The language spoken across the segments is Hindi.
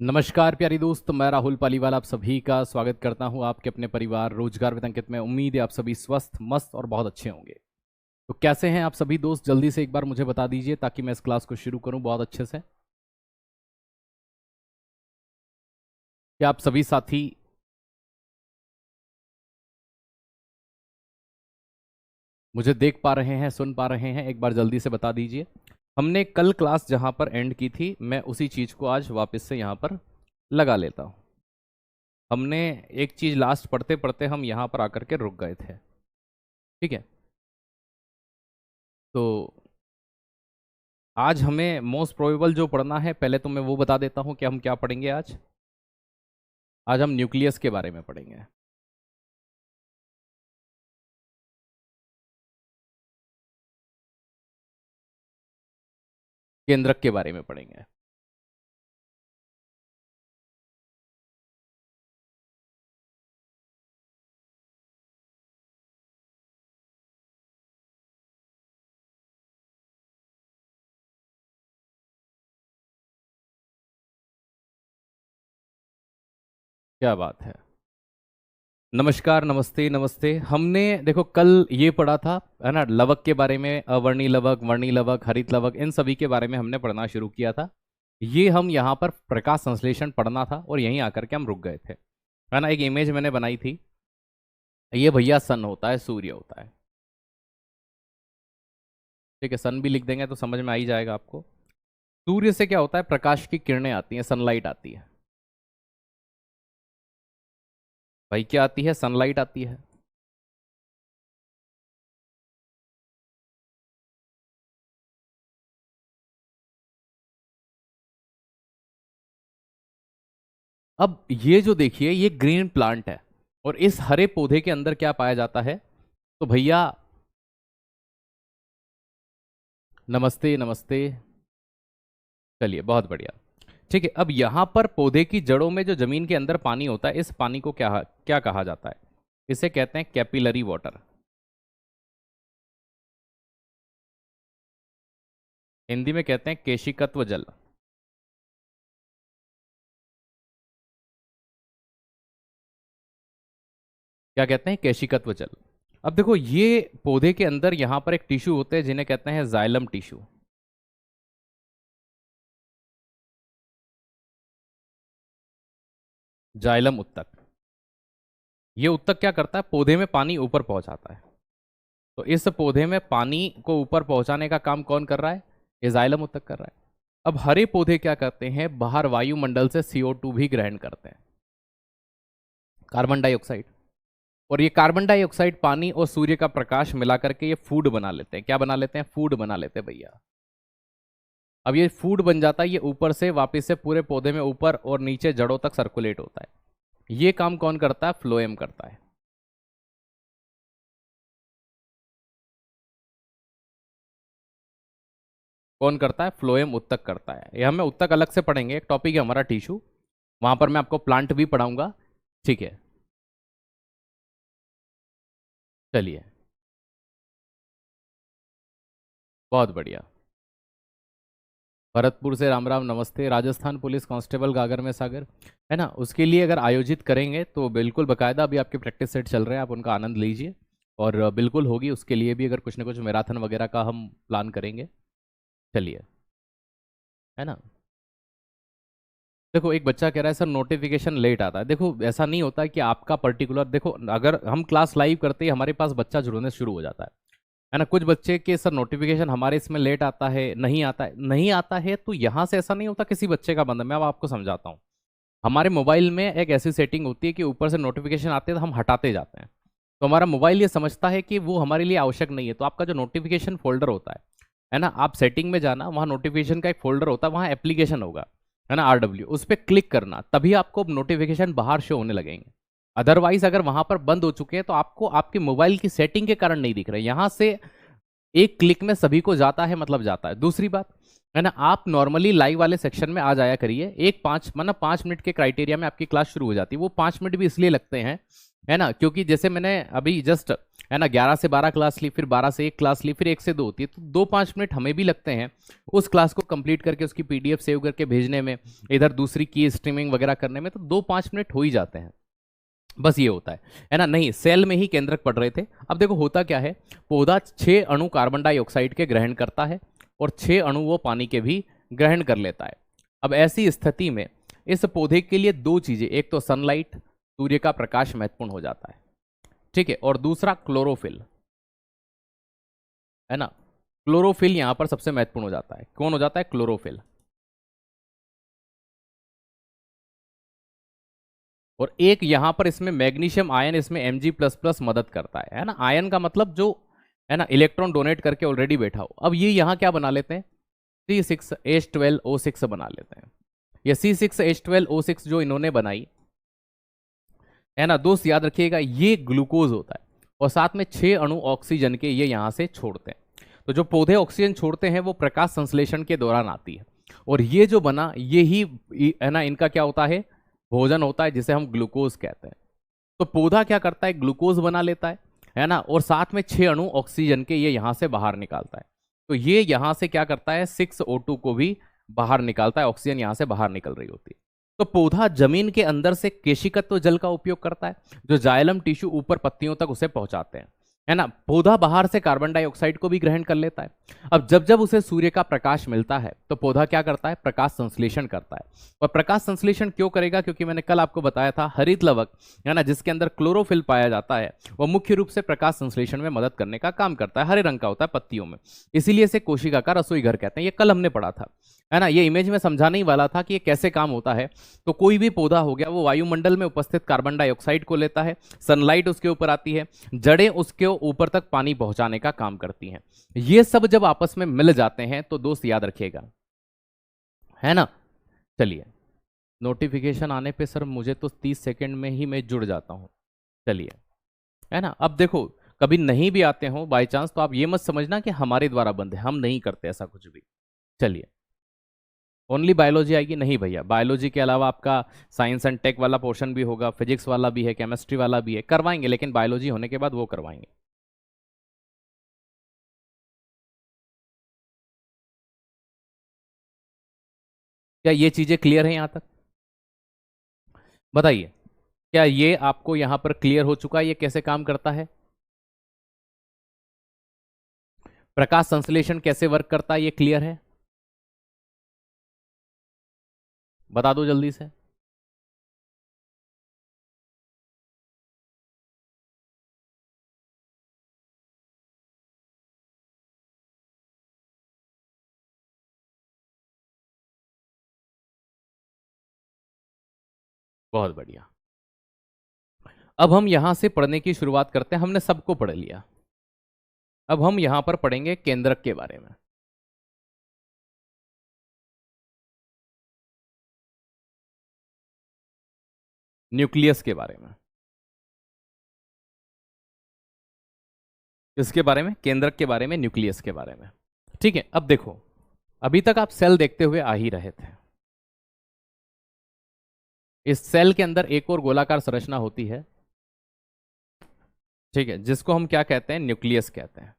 नमस्कार प्यारी दोस्त, मैं राहुल पालीवाल आप सभी का स्वागत करता हूं आपके अपने परिवार रोजगार with अंकित में। उम्मीद है आप सभी स्वस्थ मस्त और बहुत अच्छे होंगे। तो कैसे हैं आप सभी दोस्त, जल्दी से एक बार मुझे बता दीजिए ताकि मैं इस क्लास को शुरू करूं बहुत अच्छे से। क्या आप सभी साथी मुझे देख पा रहे हैं, सुन पा रहे हैं? एक बार जल्दी से बता दीजिए। हमने कल क्लास जहां पर एंड की थी, मैं उसी चीज को आज वापस से यहां पर लगा लेता हूं। हमने एक चीज लास्ट पढ़ते पढ़ते हम यहां पर आकर के रुक गए थे, ठीक है? तो आज हमें मोस्ट प्रोबेबल जो पढ़ना है, पहले तो मैं वो बता देता हूं कि हम क्या पढ़ेंगे आज। आज हम न्यूक्लियस के बारे में पढ़ेंगे। केंद्रक के बारे में पढ़ेंगे। क्या बात है। नमस्कार, नमस्ते नमस्ते। हमने देखो कल ये पढ़ा था, है ना, लवक के बारे में। अवर्णी लवक, वर्णी लवक, हरित लवक, इन सभी के बारे में हमने पढ़ना शुरू किया था। ये हम यहाँ पर प्रकाश संश्लेषण पढ़ना था और यहीं आकर के हम रुक गए थे, है ना। एक इमेज मैंने बनाई थी, ये भैया सन होता है, सूर्य होता है, ठीक है। सन भी लिख देंगे तो समझ में आ ही जाएगा आपको। सूर्य से क्या होता है, प्रकाश की किरणें आती हैं, सनलाइट आती है। भाई क्या आती है? सनलाइट आती है। अब ये जो देखिए, ये ग्रीन प्लांट है और इस हरे पौधे के अंदर क्या पाया जाता है? तो भैया नमस्ते नमस्ते। चलिए बहुत बढ़िया, ठीक है। अब यहां पर पौधे की जड़ों में जो जमीन के अंदर पानी होता है, इस पानी को क्या क्या कहा जाता है? इसे कहते हैं कैपिलरी वाटर। हिंदी में कहते हैं केशिकत्व जल। क्या कहते हैं? केशिकत्व जल। अब देखो, ये पौधे के अंदर यहां पर एक टिश्यू होते हैं जिन्हें कहते हैं जाइलम टिश्यू। जाइलम उत्तक। ये उत्तक क्या करता है? पौधे में पानी ऊपर पहुंचाता है। तो इस पौधे में पानी को ऊपर पहुंचाने का काम कौन कर रहा है? ये जाइलम उत्तक कर रहा है। अब हरे पौधे क्या करते हैं? बाहर वायुमंडल से CO2 भी ग्रहण करते हैं, कार्बन डाइऑक्साइड। और ये कार्बन डाइऑक्साइड पानी और सूर्य का प्रकाश मिला करके ये फूड बना लेते हैं। क्या बना लेते हैं? फूड बना लेते हैं भैया। अब ये फूड बन जाता है, ये ऊपर से वापस से पूरे पौधे में ऊपर और नीचे जड़ों तक सर्कुलेट होता है। ये काम कौन करता है? फ्लोएम करता है। कौन करता है? फ्लोएम उत्तक करता है। ये हमें उत्तक अलग से पढ़ेंगे, एक टॉपिक है हमारा टिश्यू, वहां पर मैं आपको प्लांट भी पढ़ाऊंगा, ठीक है। चलिए बहुत बढ़िया। भरतपुर से राम राम, नमस्ते। राजस्थान पुलिस कांस्टेबल गागर में सागर, है ना, उसके लिए अगर आयोजित करेंगे तो बिल्कुल बकायदा अभी आपके प्रैक्टिस सेट चल रहे हैं, आप उनका आनंद लीजिए। और बिल्कुल होगी, उसके लिए भी अगर कुछ ना कुछ मैराथन वगैरह का हम प्लान करेंगे। चलिए, है ना। देखो एक बच्चा कह रहा है सर नोटिफिकेशन लेट आता है। देखो ऐसा नहीं होता कि आपका पर्टिकुलर, देखो अगर हम क्लास लाइव करते ही हमारे पास बच्चा जुड़ने शुरू हो जाता है ना। कुछ बच्चे के सर नोटिफिकेशन हमारे इसमें लेट आता है, नहीं आता है, नहीं आता है, तो यहाँ से ऐसा नहीं होता किसी बच्चे का बंद। मैं अब आपको समझाता हूँ। हमारे मोबाइल में एक ऐसी सेटिंग होती है कि ऊपर से नोटिफिकेशन आते हैं तो हम हटाते जाते हैं। तो हमारा मोबाइल ये समझता है कि वो हमारे लिए आवश्यक नहीं है। तो आपका जो नोटिफिकेशन फोल्डर होता है ना, आप सेटिंग में जाना, वहाँ नोटिफिकेशन का एक फोल्डर होता है, वहाँ एप्लीकेशन होगा, है ना, RW, उस पर क्लिक करना, तभी आपको नोटिफिकेशन बाहर शो होने लगेंगे। अदरवाइज अगर वहां पर बंद हो चुके हैं तो आपको आपके मोबाइल की सेटिंग के कारण नहीं दिख रहे। यहां से एक क्लिक में सभी को जाता है, मतलब जाता है। दूसरी बात, है ना, आप नॉर्मली लाइव वाले सेक्शन में आ जाया करिए। एक 5 मिनट के क्राइटेरिया में आपकी क्लास शुरू हो जाती है। वो 5 मिनट भी इसलिए लगते हैं, है ना, क्योंकि जैसे मैंने अभी जस्ट है ना, 11 से 12 क्लास ली, फिर 12 से 1 क्लास ली, फिर 1 से 2 होती है, तो 2-5 मिनट हमें भी लगते हैं उस क्लास को कंप्लीट करके उसकी पीडीएफ सेव करके भेजने में, इधर दूसरी की स्ट्रीमिंग वगैरह करने में, तो 2-5 मिनट हो ही जाते हैं। बस ये होता है ना। नहीं, सेल में ही केंद्रक पढ़ रहे थे। अब देखो होता क्या है, पौधा 6 अणु कार्बन डाइऑक्साइड के ग्रहण करता है और 6 अणु वो पानी के भी ग्रहण कर लेता है। अब ऐसी स्थिति में इस पौधे के लिए 2 चीजें, एक तो सनलाइट, सूर्य का प्रकाश महत्वपूर्ण हो जाता है, ठीक है, और दूसरा क्लोरोफिल, है ना। क्लोरोफिल यहां पर सबसे महत्वपूर्ण हो जाता है। कौन हो जाता है? क्लोरोफिल। और एक यहां पर इसमें मैग्नीशियम आयन, इसमें Mg++ मदद करता है ना। आयन का मतलब जो है ना, इलेक्ट्रॉन डोनेट करके ऑलरेडी बैठा हो। अब ये यहां क्या बना लेते हैं? C6H12O6 बना लेते हैं। ये C6H12O6 जो इन्होंने बनाई है ना, दोस्त याद रखिएगा, ये ग्लूकोज होता है और साथ में 6 अणु ऑक्सीजन के ये यहां से छोड़ते हैं। तो जो पौधे ऑक्सीजन छोड़ते हैं वो प्रकाश संश्लेषण के दौरान आती है, और ये जो बना ये ही है ना, इनका क्या होता है? भोजन होता है, जिसे हम ग्लूकोज कहते हैं। तो पौधा क्या करता है? ग्लूकोज बना लेता है ना, और साथ में 6 अणु ऑक्सीजन के ये यहां से बाहर निकालता है। तो ये यहां से क्या करता है? 6O2 को भी बाहर निकालता है, ऑक्सीजन यहां से बाहर निकल रही होती है। तो पौधा जमीन के अंदर से केशिकत्व जल का उपयोग करता है, जो जाइलम टिश्यू ऊपर पत्तियों तक उसे पहुंचाते हैं, है ना। पौधा बाहर से कार्बन डाइऑक्साइड को भी ग्रहण कर लेता है। अब जब जब उसे सूर्य का प्रकाश मिलता है तो पौधा क्या करता है? प्रकाश संश्लेषण करता है। और प्रकाश संश्लेषण क्यों करेगा? क्योंकि मैंने कल आपको बताया था, हरित लवक है ना, जिसके अंदर क्लोरोफिल पाया जाता है, वह मुख्य रूप से प्रकाश संश्लेषण में मदद करने का काम करता है। हरे रंग का होता है पत्तियों में, इसीलिए इसे कोशिका का रसोई घर कहते हैं। ये कल हमने पढ़ा था, है ना। ये इमेज में समझाने ही वाला था कि ये कैसे काम होता है। तो कोई भी पौधा हो गया, वो वायुमंडल में उपस्थित कार्बन डाइऑक्साइड को लेता है, सनलाइट उसके ऊपर आती है, जड़ें उसके ऊपर तक पानी पहुंचाने का काम करती हैं। ये सब जब आपस में मिल जाते हैं तो दोस्त याद रखिएगा, है ना। चलिए, नोटिफिकेशन आने पे सर मुझे तो 30 सेकंड में ही मैं जुड़ जाता हूं। चलिए, है ना। अब देखो, कभी नहीं भी आते हो बाय चांस, तो आप ये मत समझना कि हमारे द्वारा बंद है, हम नहीं करते ऐसा कुछ भी। चलिए, ओनली बायोलॉजी आएगी? नहीं भैया, बायोलॉजी के अलावा आपका साइंस एंड टेक वाला पोर्शन भी होगा, फिजिक्स वाला भी है, केमिस्ट्री वाला भी है, करवाएंगे, लेकिन बायोलॉजी होने के बाद वो करवाएंगे। क्या ये चीजें क्लियर हैं यहां तक? बताइए, क्या ये आपको यहां पर क्लियर हो चुका है ये कैसे काम करता है? प्रकाश संश्लेषण कैसे वर्क करता है ये क्लियर है? बता दो जल्दी से। बहुत बढ़िया। अब हम यहां से पढ़ने की शुरुआत करते हैं। हमने सबको पढ़ लिया, अब हम यहां पर पढ़ेंगे केंद्रक के बारे में। न्यूक्लियस के बारे में। किसके बारे में? केंद्रक के बारे में, न्यूक्लियस के बारे में। ठीक है, अब देखो, अभी तक आप सेल देखते हुए आ ही रहे थे। इस सेल के अंदर एक और गोलाकार संरचना होती है, ठीक है, जिसको हम क्या कहते हैं? न्यूक्लियस कहते हैं।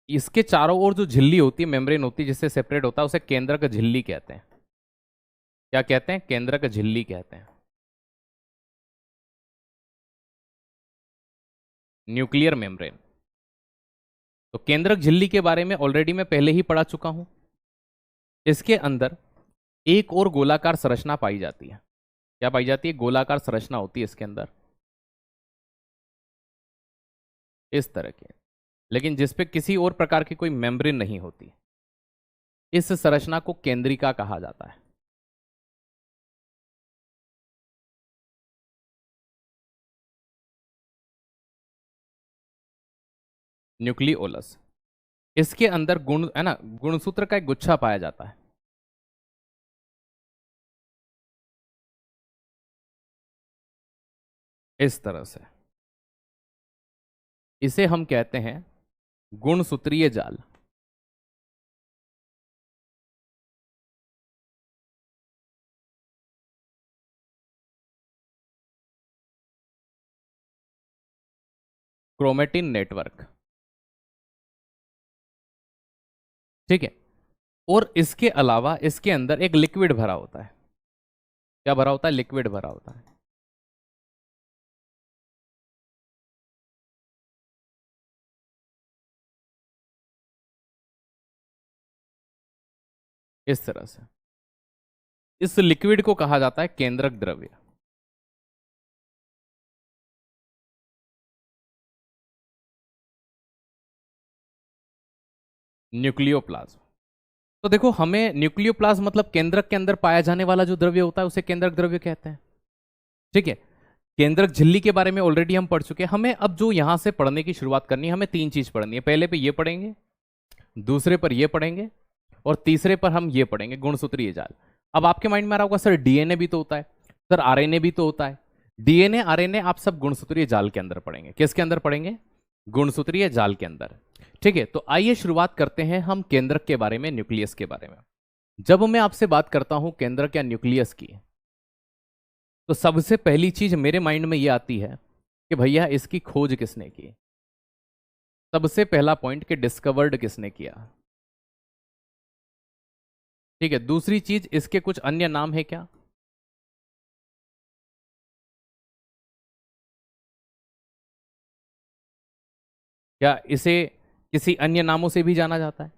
इसके चारों ओर जो झिल्ली होती है, मेम्ब्रेन होती है, जिससे सेपरेट होता है, उसे केंद्रक झिल्ली कहते हैं। क्या कहते हैं? केंद्रक झिल्ली कहते हैं। Nuclear membrane. तो केंद्रक झिल्ली के बारे में ऑलरेडी मैं पहले ही पढ़ा चुका हूं। इसके अंदर एक और गोलाकार संरचना पाई जाती है। क्या पाई जाती है? गोलाकार संरचना होती है इसके अंदर, इस तरह के, लेकिन जिसपे किसी और प्रकार की कोई मेम्ब्रेन नहीं होती। इस संरचना को केंद्रिका कहा जाता है। न्यूक्लियोलस। इसके अंदर गुण, है ना, गुणसूत्र का एक गुच्छा पाया जाता है, इस तरह से। इसे हम कहते हैं गुणसूत्रीय जाल। क्रोमेटिन नेटवर्क, ठीक है। और इसके अलावा इसके अंदर एक लिक्विड भरा होता है। क्या भरा होता है? लिक्विड भरा होता है। इस तरह से इस लिक्विड को कहा जाता है केंद्रक द्रव्य। न्यूक्लियोप्लाज्म। तो देखो, हमें न्यूक्लियोप्लाज्म मतलब केंद्रक के अंदर पाया जाने वाला जो द्रव्य होता है उसे केंद्रक द्रव्य कहते हैं, ठीक है। केंद्रक झिल्ली के बारे में ऑलरेडी हम पढ़ चुके हैं। हमें अब जो यहां से पढ़ने की शुरुआत करनी है, हमें तीन चीज पढ़नी है। पहले पे ये पढ़ेंगे, दूसरे पर ये पढ़ेंगे, और तीसरे पर हम ये पढ़ेंगे, गुणसूत्रीय जाल। अब आपके माइंड में आ रहा होगा, सर डीएनए भी तो होता है, सर आरएनए भी तो होता है। डीएनए आरएनए आप सब गुणसूत्रीय जाल के अंदर पढ़ेंगे। किसके अंदर पढ़ेंगे? गुणसूत्रीय जाल के अंदर, ठीक है। तो आइए शुरुआत करते हैं हम केंद्रक के बारे में, न्यूक्लियस के बारे में। जब मैं आपसे बात करता हूं केंद्रक या न्यूक्लियस की, तो सबसे पहली चीज मेरे माइंड में यह आती है कि भैया इसकी खोज किसने की। सबसे पहला पॉइंट कि डिस्कवर्ड किसने किया, ठीक है। दूसरी चीज, इसके कुछ अन्य नाम है क्या? क्या इसे किसी अन्य नामों से भी जाना जाता है?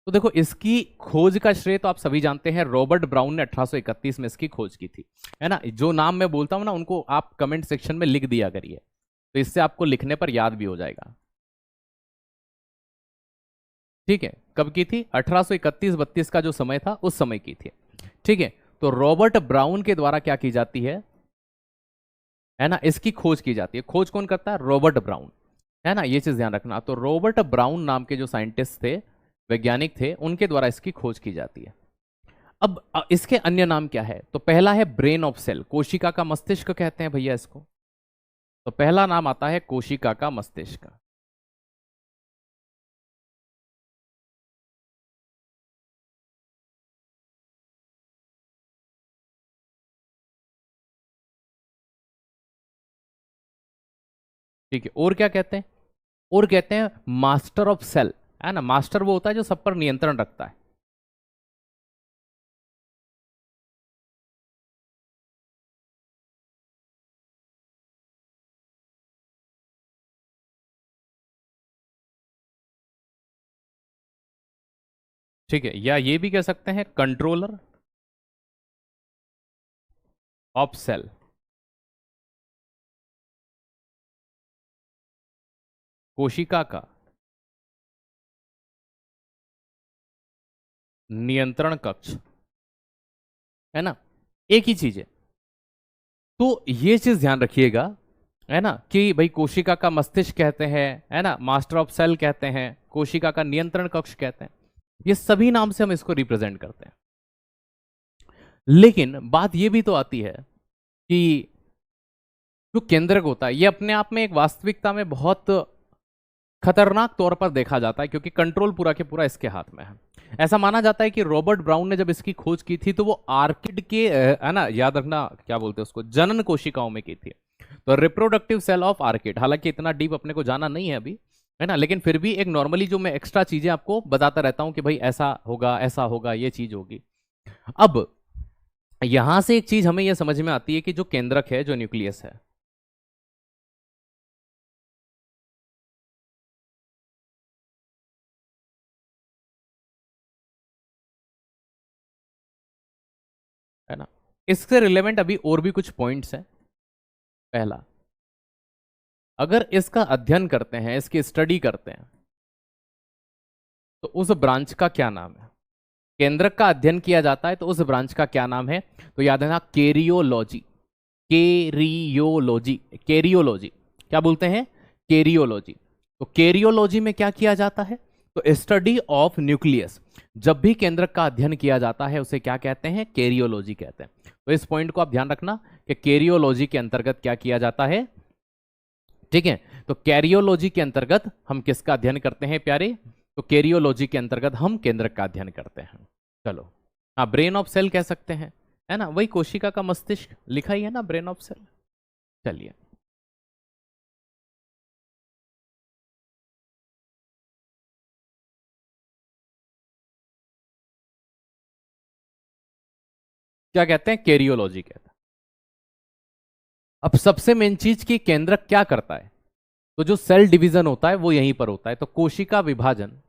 तो देखो, इसकी खोज का श्रेय तो आप सभी जानते हैं, रॉबर्ट ब्राउन ने 1831 में इसकी खोज की थी, है ना। जो नाम मैं बोलता हूं ना, उनको आप कमेंट सेक्शन में लिख दिया करिए, तो इससे आपको लिखने पर याद भी हो जाएगा, ठीक है। कब की थी? 1831-32 का जो समय था उस समय की थी, ठीक है। तो रॉबर्ट ब्राउन के द्वारा क्या की जाती है ना, इसकी खोज की जाती है। खोज कौन करता है? रॉबर्ट ब्राउन, है ना। ये चीज ध्यान रखना। तो रॉबर्ट ब्राउन नाम के जो साइंटिस्ट थे, वैज्ञानिक थे, उनके द्वारा इसकी खोज की जाती है। अब इसके अन्य नाम क्या है? तो पहला है ब्रेन ऑफ सेल, कोशिका का मस्तिष्क कहते हैं भैया इसको। तो पहला नाम आता है कोशिका का मस्तिष्क, ठीक है। और क्या कहते हैं? और कहते हैं मास्टर ऑफ सेल, है ना। मास्टर वो होता है जो सब पर नियंत्रण रखता है, ठीक है। या ये भी कह सकते हैं कंट्रोलर ऑफ सेल, कोशिका का नियंत्रण कक्ष, है ना। एक ही चीज है। तो ये चीज ध्यान रखिएगा, है ना, कि भाई कोशिका का मस्तिष्क कहते हैं, है ना, मास्टर ऑफ सेल कहते हैं, कोशिका का नियंत्रण कक्ष कहते हैं। ये सभी नाम से हम इसको रिप्रेजेंट करते हैं। लेकिन बात ये भी तो आती है कि जो केंद्रक होता है, ये अपने आप में एक वास्तविकता में बहुत खतरनाक तौर पर देखा जाता है, क्योंकि कंट्रोल पूरा के पूरा इसके हाथ में है। ऐसा माना जाता है कि रॉबर्ट ब्राउन ने जब इसकी खोज की थी, तो वो आर्किड के, है ना, याद रखना क्या बोलते हैं उसको, जनन कोशिकाओं में की थी। तो रिप्रोडक्टिव सेल ऑफ आर्किड, हालांकि इतना डीप अपने को जाना नहीं है अभी, है ना, लेकिन फिर भी एक नॉर्मली जो मैं एक्स्ट्रा चीजें आपको बताता रहता हूं कि भाई ऐसा होगा, ये चीज होगी। अब यहां से एक चीज हमें यह समझ में आती है कि जो केंद्रक है, जो न्यूक्लियस है ना, इससे रिलेवेंट अभी और भी कुछ पॉइंट्स हैं। पहला, अगर इसका अध्ययन करते हैं, इसकी स्टडी करते हैं, तो उस ब्रांच का क्या नाम है? केंद्रक का अध्ययन किया जाता है तो उस ब्रांच का क्या नाम है? तो याद है ना, केरियोलॉजी। केरियोलॉजी, केरियोलॉजी, क्या बोलते हैं? केरियोलॉजी। तो केरियोलॉजी में क्या किया जाता है? तो स्टडी ऑफ न्यूक्लियस। जब भी केंद्रक का अध्ययन किया जाता है उसे क्या कहते हैं? केरियोलॉजी कहते हैं। तो इस पॉइंट को आप ध्यान रखना कि केरियोलॉजी के अंतर्गत क्या किया जाता है, ठीक है। तो कैरियोलॉजी के अंतर्गत हम किसका अध्ययन करते हैं प्यारे? तो कैरियोलॉजी के अंतर्गत हम केंद्रक का अध्ययन करते हैं। चलो, हाँ, ब्रेन ऑफ सेल कह सकते हैं, है ना, वही कोशिका का मस्तिष्क लिखा ही है ना, ब्रेन ऑफ सेल। चलिए, क्या कहते हैं, कैरियोलॉजी कहते हैं। अब सबसे मेन चीज की केंद्रक क्या करता है, तो जो सेल डिवीजन होता है वो यहीं पर होता है। तो कोशिका विभाजन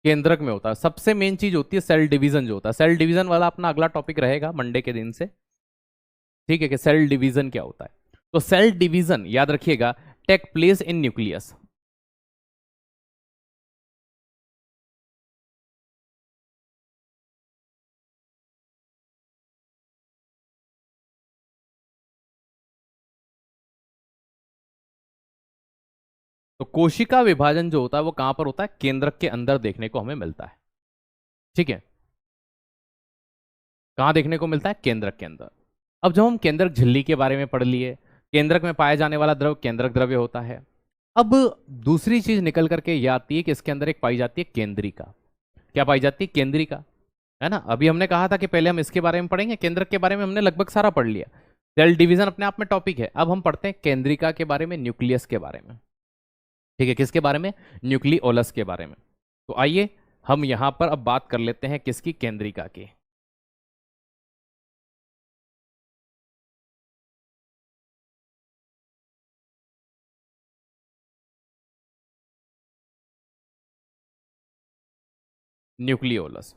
केंद्रक में होता है। सबसे मेन चीज होती है सेल डिवीजन जो होता है। सेल डिवीजन वाला अपना अगला टॉपिक रहेगा मंडे के दिन से, ठीक है, कि सेल डिवीजन क्या होता है। तो सेल डिवीजन याद रखिएगा, टेक प्लेस इन न्यूक्लियस। तो कोशिका विभाजन जो होता है वो कहां पर होता है, केंद्रक के अंदर देखने को हमें मिलता है, ठीक है। कहां देखने को मिलता है, केंद्रक के अंदर। अब जब हम केंद्रक झिल्ली के बारे में पढ़ लिए, केंद्रक में पाया जाने वाला द्रव केंद्रक द्रव्य होता है। अब दूसरी चीज निकल करके ये आती है कि इसके अंदर एक पाई जाती है केंद्रिका। क्या पाई जाती है, केंद्रिका, है ना। अभी हमने कहा था कि पहले हम इसके बारे में पढ़ेंगे, केंद्रक के बारे में हमने लगभग सारा पढ़ लिया। सेल डिवीजन अपने आप में टॉपिक है। अब हम पढ़ते हैं केंद्रिका के बारे में, न्यूक्लियस के बारे में, ठीक है। किसके बारे में, न्यूक्लियोलस के बारे में। तो आइए हम यहां पर अब बात कर लेते हैं किसकी, केंद्रिका की। न्यूक्लियोलस।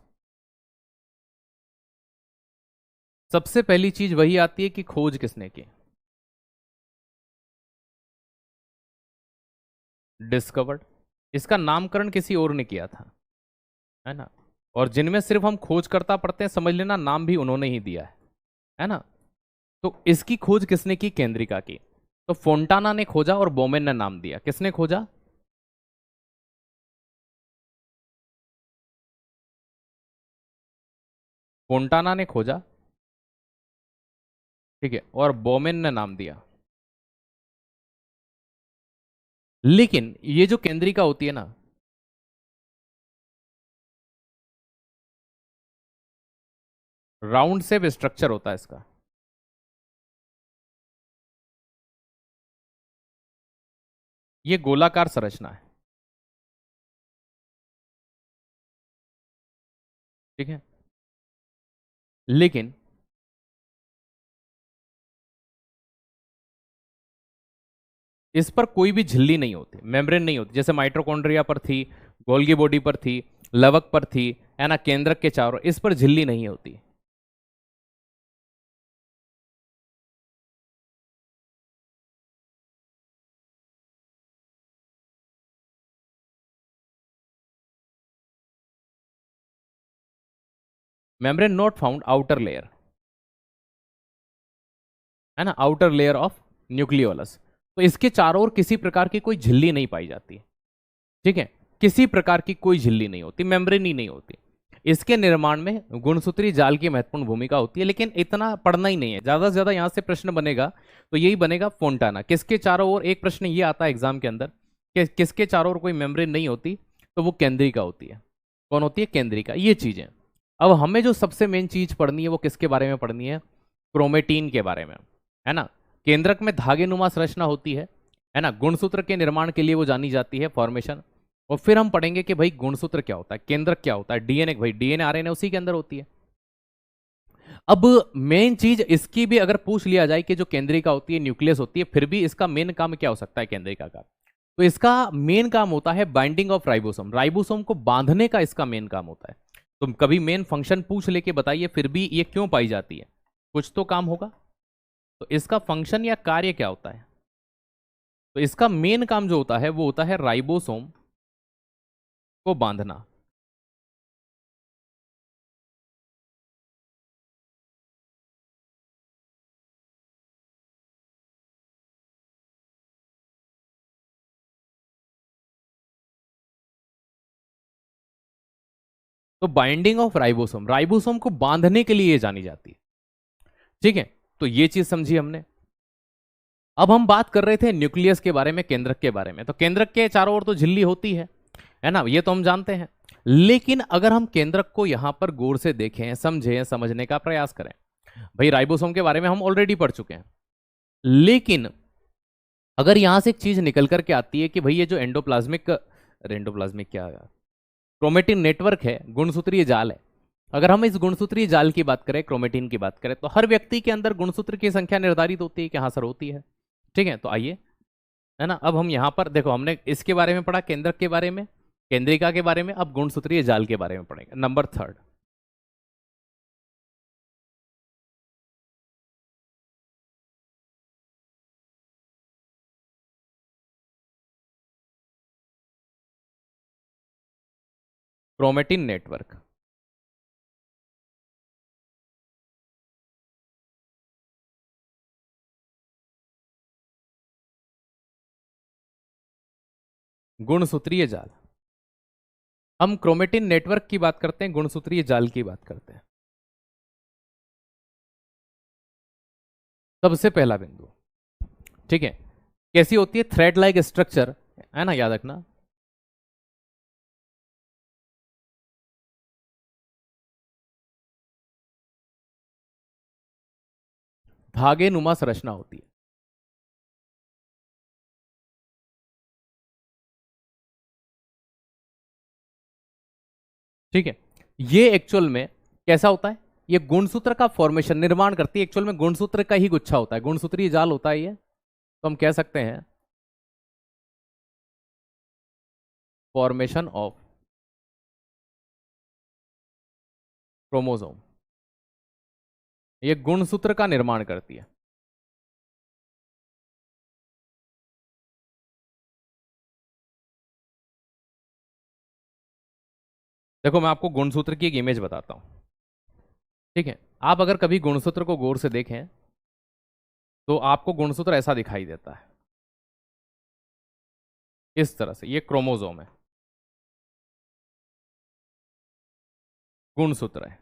सबसे पहली चीज वही आती है कि खोज किसने की, डिस्कवर्ड। इसका नामकरण किसी और ने किया था, है ना। और जिनमें सिर्फ हम खोजकर्ता पढ़ते हैं, समझ लेना नाम भी उन्होंने ही दिया है ना। तो इसकी खोज किसने की, केंद्रिका की। तो फोंटाना ने खोजा और बोमेन ने नाम दिया। किसने खोजा, फोंटाना ने खोजा, ठीक है, और बोमेन ने नाम दिया। लेकिन ये जो केंद्रिका होती है ना, राउंड शेप स्ट्रक्चर होता है इसका। ये गोलाकार संरचना है, ठीक है। लेकिन इस पर कोई भी झिल्ली नहीं होती, मेम्ब्रेन नहीं होती, जैसे माइटोकॉन्ड्रिया पर थी, गोल्गी बॉडी पर थी, लवक पर थी, है ना, केंद्रक के चारों, इस पर झिल्ली नहीं होती। Membrane not found outer layer, है ना, आउटर लेयर ऑफ न्यूक्लियोलस। तो इसके चारों ओर किसी प्रकार की कोई झिल्ली नहीं पाई जाती, ठीक है। किसी प्रकार की कोई झिल्ली नहीं होती, मेम्ब्रेन ही नहीं होती। इसके निर्माण में गुणसूत्री जाल की महत्वपूर्ण भूमिका होती है। लेकिन इतना पढ़ना ही नहीं है, ज्यादा से ज्यादा यहां से प्रश्न बनेगा तो यही बनेगा, फोंटाना किसके चारों ओर। एक प्रश्न ये आता है एग्जाम के अंदर कि किसके चारों ओर कोई मेम्ब्रेन नहीं होती, तो वो केंद्रिका होती है। कौन होती है, केंद्रिका। ये चीजें अब हमें जो सबसे मेन चीज पढ़नी है वो किसके बारे में पढ़नी है, क्रोमेटीन के बारे में, है ना। केंद्रक में धागेनुमा संरचना होती है ना। गुणसूत्र के निर्माण के लिए वो जानी जाती है, फॉर्मेशन। और फिर हम पढ़ेंगे कि भाई गुणसूत्र क्या होता है, केंद्रक क्या होता है, डीएनए, भाई डीएनए आरएनए उसी के अंदर होती है। अब मेन चीज इसकी भी अगर पूछ लिया जाए कि जो केंद्रिका होती है, न्यूक्लियस होती है, फिर भी इसका मेन काम क्या हो सकता है केंद्रिका का, तो इसका मेन काम होता है बाइंडिंग ऑफ राइबोसोम। राइबोसोम को बांधने का इसका मेन काम होता है। तो कभी मेन फंक्शन पूछ लेके बताइए फिर भी ये क्यों पाई जाती है, कुछ तो काम होगा। तो इसका फंक्शन या कार्य क्या होता है, तो इसका मेन काम जो होता है वो होता है राइबोसोम को बांधना। तो बाइंडिंग ऑफ राइबोसोम, राइबोसोम को बांधने के लिए ये जानी जाती है, ठीक है। तो ये चीज समझी हमने। अब हम बात कर रहे थे न्यूक्लियस के बारे में, केंद्रक के बारे में। तो केंद्रक के चारों ओर तो झिल्ली होती है ना, ये तो हम जानते हैं। लेकिन अगर हम केंद्रक को यहां पर गौर से देखें, समझें, समझने का प्रयास करें, भाई राइबोसोम के बारे में हम ऑलरेडी पढ़ चुके हैं, लेकिन अगर यहां से एक चीज निकल करके आती है कि भाई ये जो एंडोप्लाज्मिक क्या है, क्रोमेटिन नेटवर्क है, गुणसूत्रीय जाल है। अगर हम इस गुणसूत्रीय जाल की बात करें, क्रोमेटिन की बात करें, तो हर व्यक्ति के अंदर गुणसूत्र की संख्या निर्धारित होती है कि हाँ सर होती है। ठीक है, तो आइए, है ना, अब हम यहां पर देखो, हमने इसके बारे में पढ़ा, केंद्रक के बारे में, केंद्रिका के बारे में, अब गुणसूत्रीय जाल के बारे में पढ़ेंगे। Number third, chromatin network. गुणसूत्रीय जाल, हम क्रोमेटिन नेटवर्क की बात करते हैं, गुणसूत्रीय जाल की बात करते हैं। सबसे पहला बिंदु, ठीक है, कैसी होती है, थ्रेड लाइक स्ट्रक्चर, है ना, याद रखना। धागे नुमा संरचना होती है। ठीक है, ये एक्चुअल में कैसा होता है, ये गुणसूत्र का फॉर्मेशन, निर्माण करती है, एक्चुअल में गुणसूत्र का ही गुच्छा होता है, गुणसूत्रीय जाल होता है ये। तो हम कह सकते हैं फॉर्मेशन ऑफ क्रोमोसोम, ये गुणसूत्र का निर्माण करती है। देखो मैं आपको गुणसूत्र की एक इमेज बताता हूं। ठीक है, आप अगर कभी गुणसूत्र को गौर से देखें तो आपको गुणसूत्र ऐसा दिखाई देता है, इस तरह से, ये क्रोमोसोम है, गुणसूत्र है।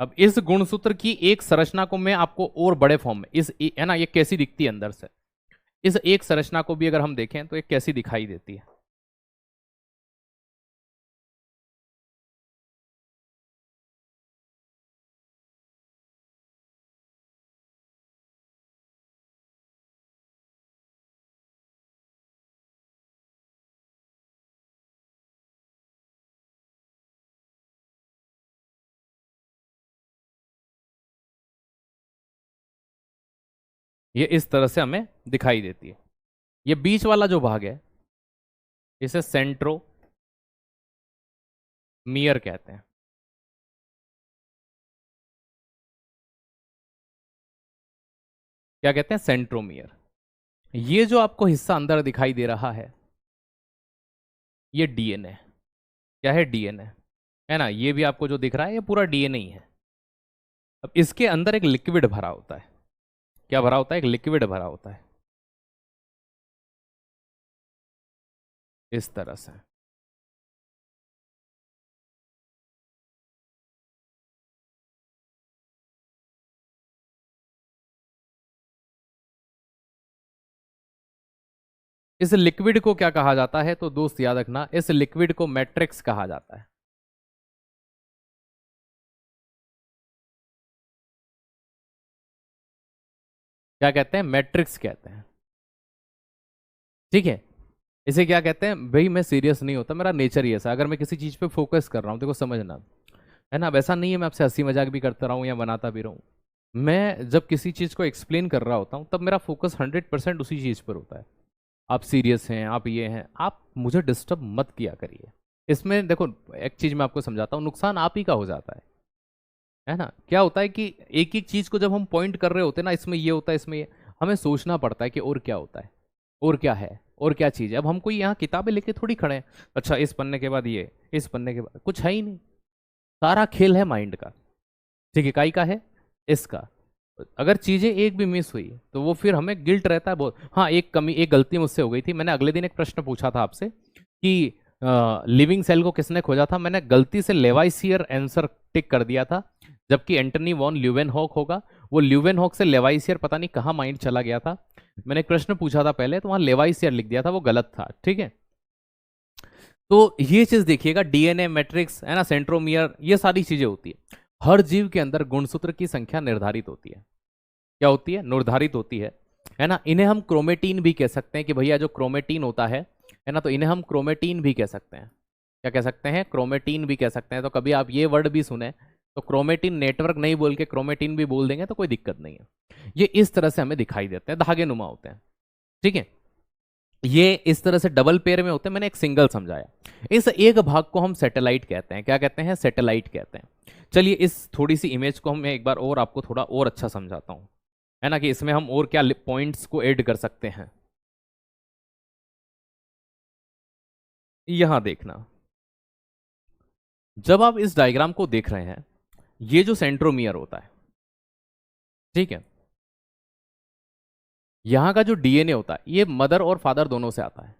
अब इस गुणसूत्र की एक संरचना को मैं आपको और बड़े फॉर्म में, इस, है ना, ये कैसी दिखती है अंदर से, इस एक संरचना को भी अगर हम देखें तो ये कैसी दिखाई देती है। ये इस तरह से हमें दिखाई देती है। ये बीच वाला जो भाग है इसे सेंट्रोमियर कहते हैं। क्या कहते हैं, सेंट्रोमियर। ये जो आपको हिस्सा अंदर दिखाई दे रहा है ये डीएनए, क्या है, डीएनए, है ना, ये भी आपको जो दिख रहा है ये पूरा डीएनए ही है। अब इसके अंदर एक लिक्विड भरा होता है, क्या भरा होता है, एक लिक्विड भरा होता है, इस तरह से। इस लिक्विड को क्या कहा जाता है, तो दोस्त याद रखना, इस लिक्विड को मैट्रिक्स कहा जाता है। क्या कहते हैं, मैट्रिक्स कहते हैं। ठीक है, इसे क्या कहते हैं, भाई मैं सीरियस नहीं होता, मेरा नेचर ही ऐसा, अगर मैं किसी चीज पे फोकस कर रहा हूँ, देखो समझना, है ना, वैसा नहीं है मैं आपसे हंसी मजाक भी करता रहूँ या बनाता भी रहूँ। मैं जब किसी चीज को एक्सप्लेन कर रहा होता हूँ तब मेरा फोकस 100% उसी चीज पर होता है। आप सीरियस हैं, आप ये हैं, आप मुझे डिस्टर्ब मत किया करिए। इसमें देखो एक चीज मैं आपको समझाता हूँ, नुकसान आप ही का हो जाता है ना। क्या होता है कि एक एक चीज को जब हम पॉइंट कर रहे होते हैं ना, इसमें ये होता है, इसमें ये, हमें सोचना पड़ता है कि और क्या होता है, और क्या है, और क्या चीज़ है। अब हम कोई यहाँ किताबें लेके थोड़ी खड़े हैं, अच्छा इस पन्ने के बाद ये, इस पन्ने के बाद, कुछ है ही नहीं। सारा खेल है माइंड का। ठीक है, इकाई का है इसका। अगर चीजें एक भी मिस हुई तो वो फिर हमें गिल्ट रहता है बहुत। हाँ, एक कमी, एक गलती मुझसे हो गई थी, मैंने अगले दिन एक प्रश्न पूछा था आपसे कि लिविंग सेल को किसने खोजा था, मैंने गलती से लेवाइसियर आंसर टिक कर दिया था, जबकि एंटनी वॉन ल्यूवेनहॉक होगा। वो ल्यूवेनहॉक से लेवाइसियर पता नहीं कहाँ माइंड चला गया था। मैंने एक प्रश्न पूछा था पहले तो वहां लेवाइसियर लिख दिया था, वो गलत था। ठीक है, तो ये चीज देखिएगा, डीएनए मैट्रिक्स, है ना, सेंट्रोमियर, ये सारी चीजें होती है। हर जीव के अंदर गुणसूत्र की संख्या निर्धारित होती है। क्या होती है, निर्धारित होती है ना। इन्हें हम क्रोमेटीन भी कह सकते हैं कि भैया जो क्रोमेटीन होता है ना, तो इन्हें हम क्रोमेटीन भी कह सकते हैं। क्या कह सकते हैं, क्रोमेटीन भी कह सकते हैं। तो कभी आप ये वर्ड भी सुने तो क्रोमेटीन नेटवर्क नहीं बोल के क्रोमेटीन भी बोल देंगे तो कोई दिक्कत नहीं है। ये इस तरह से हमें दिखाई देते हैं, धागे नुमा होते हैं, ठीक है। ये इस तरह से डबल पेयर में होते हैं, मैंने एक सिंगल समझाया। इस एक भाग को हम सैटेलाइट कहते हैं। क्या कहते हैं, सैटेलाइट कहते हैं। चलिए इस थोड़ी सी इमेज को हम एक बार और आपको थोड़ा और अच्छा समझाता हूं, है ना, कि इसमें हम और क्या पॉइंट्स को ऐड कर सकते हैं। यहां देखना, जब आप इस डायग्राम को देख रहे हैं, ये जो सेंट्रोमियर होता है, ठीक है, यहां का जो डीएनए होता है ये मदर और फादर दोनों से आता है।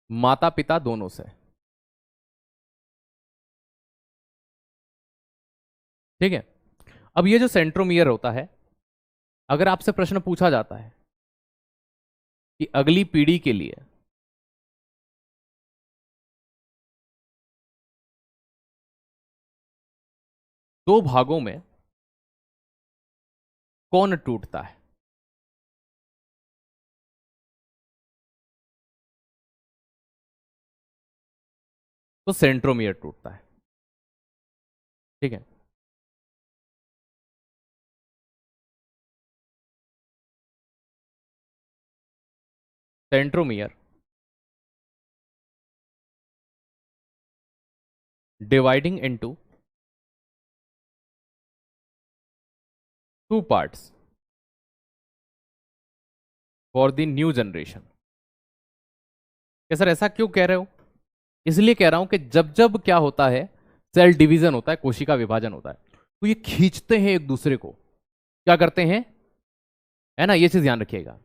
माता पिता दोनों से, ठीक है। अब ये जो सेंट्रोमियर होता है, अगर आपसे प्रश्न पूछा जाता है कि अगली पीढ़ी के लिए दो भागों में कौन टूटता है, तो सेंट्रोमियर टूटता है, ठीक है। Centromere dividing into two parts for the new generation. क्या सर ऐसा क्यों कह रहे हो, इसलिए कह रहा हूं कि जब जब क्या होता है, सेल डिवीजन होता है, कोशिका विभाजन होता है, तो ये खींचते हैं एक दूसरे को। क्या करते हैं, है ना, ये चीज ध्यान रखिएगा,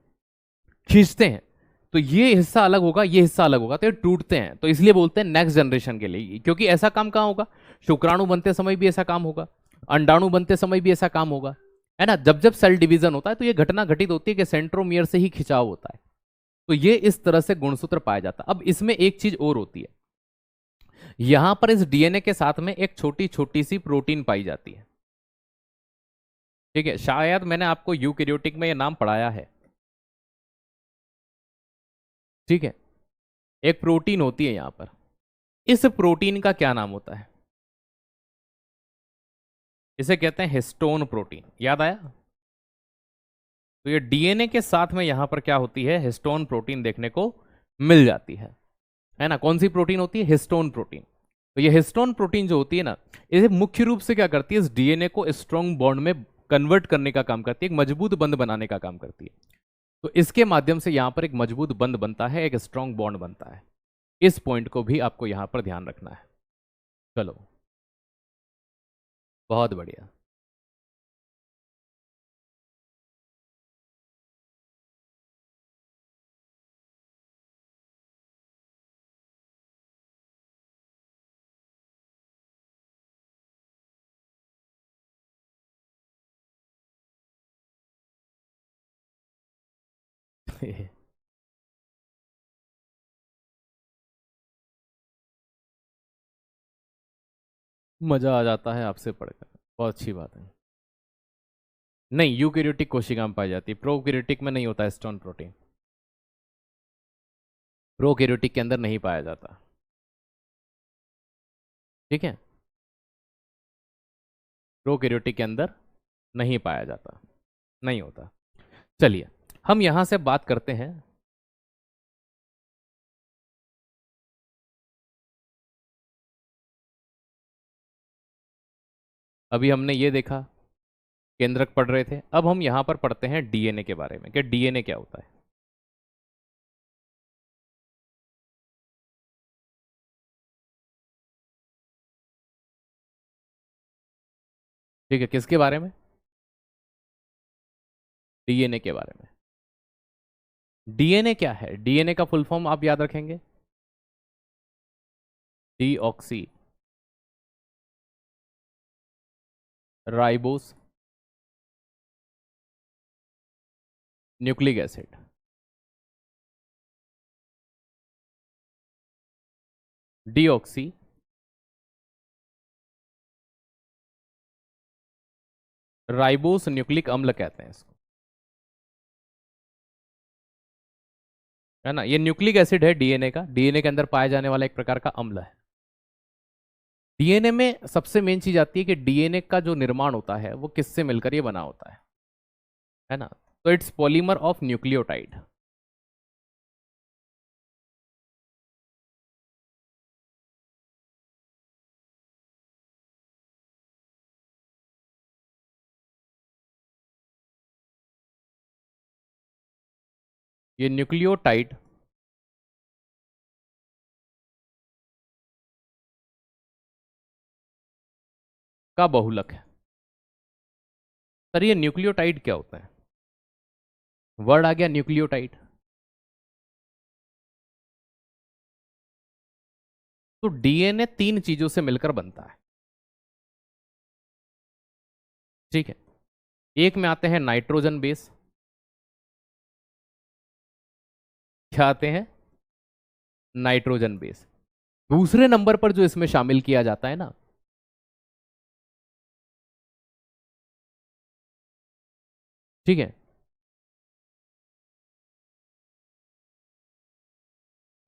खींचते हैं। तो ये हिस्सा अलग होगा, ये हिस्सा अलग होगा, तो ये टूटते हैं। तो इसलिए बोलते हैं नेक्स्ट जनरेशन के लिए, क्योंकि ऐसा काम कहां होगा, शुक्राणु बनते समय भी ऐसा काम होगा, अंडाणु बनते समय भी ऐसा काम होगा, है ना। जब जब सेल डिवीजन होता है तो ये घटना घटित होती है कि सेंट्रोमियर से ही खिंचाव होता है। तो ये इस तरह से गुणसूत्र पाया जाता है। अब इसमें एक चीज और होती है, यहां पर इस डीएनए के साथ में एक छोटी छोटी सी प्रोटीन पाई जाती है, ठीक है। शायद मैंने आपको यूकैरियोटिक में ये नाम पढ़ाया है, ठीक है। एक प्रोटीन होती है यहां पर, इस प्रोटीन का क्या नाम होता है, इसे कहते हैं हिस्टोन प्रोटीन। याद आया, तो ये डीएनए के साथ में यहां पर क्या होती है, हिस्टोन प्रोटीन देखने को मिल जाती है ना। कौन सी प्रोटीन होती है, हिस्टोन प्रोटीन। तो ये हिस्टोन प्रोटीन जो होती है ना, ये मुख्य रूप से क्या करती है, इस डीएनए को स्ट्रॉन्ग बॉन्ड में कन्वर्ट करने का काम करती है, एक मजबूत बंध बनाने का काम करती है। तो इसके माध्यम से यहां पर एक मजबूत बंध बनता है, एक स्ट्रॉन्ग बॉन्ड बनता है। इस पॉइंट को भी आपको यहां पर ध्यान रखना है। चलो, बहुत बढ़िया। मजा आ जाता है आपसे पढ़कर, बहुत अच्छी बात है। नहीं, यूकैरियोटिक कोशिका में पाई जाती है, प्रोकैरियोटिक में नहीं होता हिस्टोन प्रोटीन, प्रोकैरियोटिक के अंदर नहीं पाया जाता, ठीक है। प्रोकैरियोटिक के अंदर नहीं पाया जाता, नहीं होता। चलिए हम यहां से बात करते हैं, अभी हमने ये देखा, केंद्रक पढ़ रहे थे, अब हम यहां पर पढ़ते हैं डीएनए के बारे में, कि डीएनए क्या होता है। ठीक है, किसके बारे में, डीएनए के बारे में। डीएनए क्या है, डीएनए का फुल फॉर्म आप याद रखेंगे, deoxy ribose nucleic acid. Deoxy ribose nucleic अम्ल कहते हैं इसको, है ना। ये न्यूक्लिक एसिड है डीएनए का, डीएनए के अंदर पाया जाने वाला एक प्रकार का अम्ल है। डीएनए में सबसे मेन चीज आती है कि डीएनए का जो निर्माण होता है वो किससे मिलकर ये बना होता है ना। तो इट्स पॉलीमर ऑफ न्यूक्लियोटाइड। ये न्यूक्लियोटाइड का बहुलक है। सर ये न्यूक्लियोटाइड क्या होता है? वर्ड आ गया न्यूक्लियोटाइड। तो डीएनए तीन चीजों से मिलकर बनता है, ठीक है। एक में आते हैं नाइट्रोजन बेस, क्या आते हैं? Nitrogen base. दूसरे नंबर पर जो इसमें शामिल किया जाता है ना, ठीक है,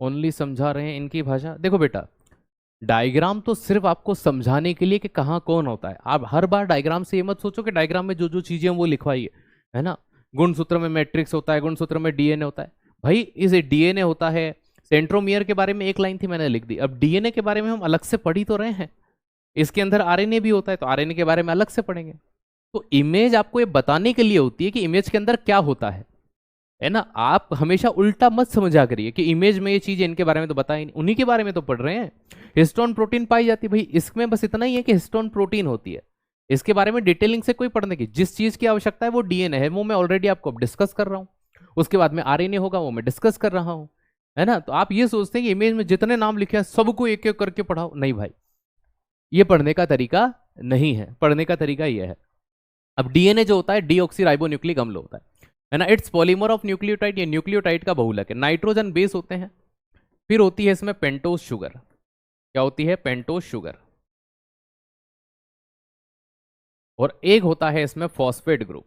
ओनली समझा रहे हैं इनकी भाषा। देखो बेटा, डायग्राम तो सिर्फ आपको समझाने के लिए कि कहाँ कौन होता है। आप हर बार डायग्राम से ये मत सोचो कि डायग्राम में जो जो चीजें हैं वो लिखवाइए, है ना। गुणसूत्र में मैट्रिक्स होता है, गुणसूत्र में डीएनए होता है। भाई इस डीएनए होता है, सेंट्रोमियर के बारे में एक लाइन थी मैंने लिख दी। अब डीएनए के बारे में हम अलग से पढ़ ही तो रहे हैं। इसके अंदर आरएनए भी होता है, तो आरएनए के बारे में अलग से पढ़ेंगे। तो इमेज आपको ये बताने के लिए होती है कि इमेज के अंदर क्या होता है ना। आप हमेशा उल्टा मत समझा करिए कि इमेज में ये चीज इनके बारे में तो बताया नहीं, उन्हीं के बारे में तो पढ़ रहे हैं। हिस्टोन प्रोटीन पाई जाती है भाई, इसमें बस इतना ही है कि हिस्टोन प्रोटीन होती है। इसके बारे में डिटेलिंग से कोई पढ़ने की, जिस चीज की आवश्यकता है वो डीएनए है, वो मैं ऑलरेडी आपको डिस्कस कर रहा हूँ। उसके बाद में आरएनए होगा, वो मैं डिस्कस कर रहा हूँ, है ना। तो आप ये सोचते हैं कि इमेज में जितने नाम लिखे हैं सबको एक एक करके पढ़ाओ, नहीं भाई, ये पढ़ने का तरीका नहीं है। पढ़ने का तरीका ये है। अब डीएनए जो होता है डीऑक्सी राइबोन्यूक्लिक अम्ल होता है ना। इट्स पॉलीमर ऑफ न्यूक्लियोटाइड, ये न्यूक्लियोटाइड का बहुलक है। नाइट्रोजन बेस होते हैं, फिर होती है इसमें पेंटोज शुगर। क्या होती है? Pentose sugar. और एक होता है इसमें फॉस्फेट ग्रुप,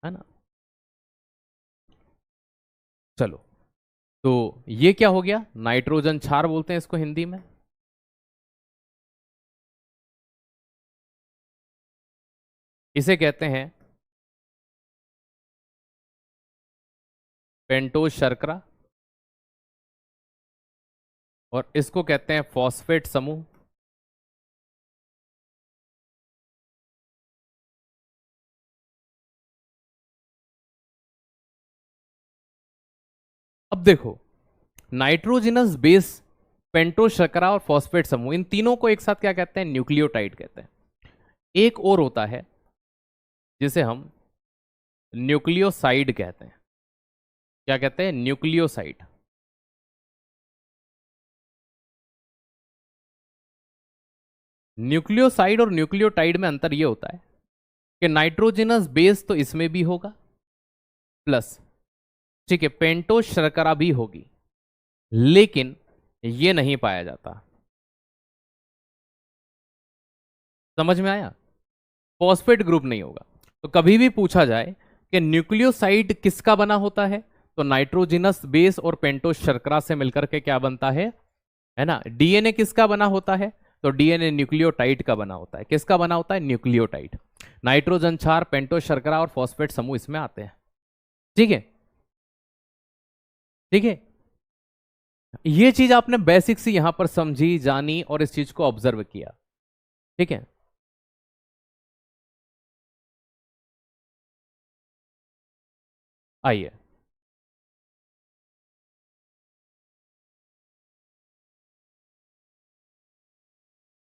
है ना। चलो, तो ये क्या हो गया? नाइट्रोजन क्षार बोलते हैं इसको हिंदी में। इसे कहते हैं पेंटोज शर्करा, और इसको कहते हैं फॉस्फेट समूह। अब देखो, नाइट्रोजिनस बेस, पेंटोज शर्करा और फॉस्फेट समूह, इन तीनों को एक साथ क्या कहते हैं? न्यूक्लियोटाइड कहते हैं। एक और होता है जिसे हम न्यूक्लियोसाइड कहते हैं। क्या कहते हैं? न्यूक्लियोसाइड। न्यूक्लियोसाइड और न्यूक्लियोटाइड में अंतर यह होता है कि नाइट्रोजनस बेस तो इसमें भी होगा, प्लस, ठीक है, पेंटोज शर्करा भी होगी, लेकिन ये नहीं पाया जाता। समझ में आया? फॉस्फेट ग्रुप नहीं होगा। तो कभी भी पूछा जाए कि न्यूक्लियोसाइड किसका बना होता है, तो नाइट्रोजनस बेस और पेंटोज शर्करा से मिलकर के क्या बनता है ना। डीएनए किसका बना होता है? तो डीएनए न्यूक्लियोटाइड का बना होता है। किसका बना होता है? न्यूक्लियोटाइड। नाइट्रोजन क्षार, पेंटोज शर्करा और फॉस्फेट समूह इसमें आते हैं, ठीक है। ठीक है, ये चीज आपने बेसिक से यहां पर समझी, जानी और इस चीज को ऑब्जर्व किया, ठीक है। आइए,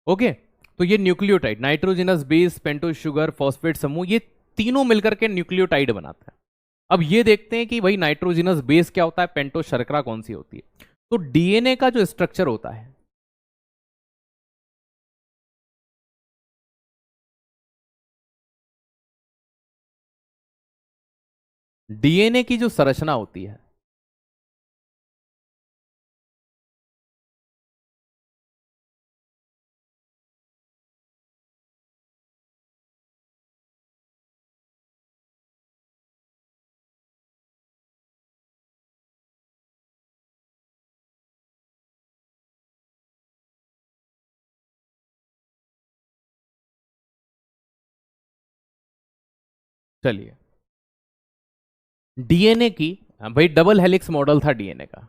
ओके। तो ये nucleotide, nitrogenous base, pentose sugar, phosphate समूह, ये तीनों मिलकर के न्यूक्लियोटाइड बनाता है। अब ये देखते हैं कि भाई नाइट्रोजनस बेस क्या होता है, पेंटोज शर्करा कौन सी होती है। तो डीएनए का जो स्ट्रक्चर होता है, डीएनए की जो संरचना होती है, चलिए, डीएनए की, भाई डबल हेलिक्स मॉडल था डीएनए का।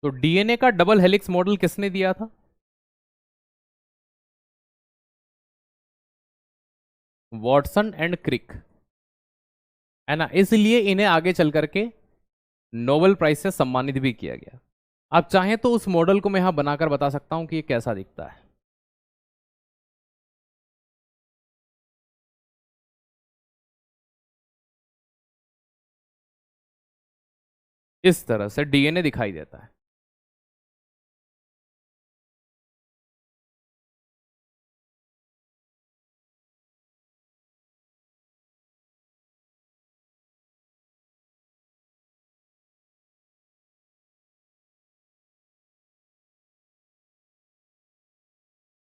तो डीएनए का डबल हेलिक्स मॉडल किसने दिया था? वॉटसन एंड क्रिक, है ना, इसलिए इन्हें आगे चल करके नोबेल प्राइज से सम्मानित भी किया गया। आप चाहें तो उस मॉडल को मैं यहां बनाकर बता सकता हूं कि ये कैसा दिखता है। इस तरह से डीएनए दिखाई देता है।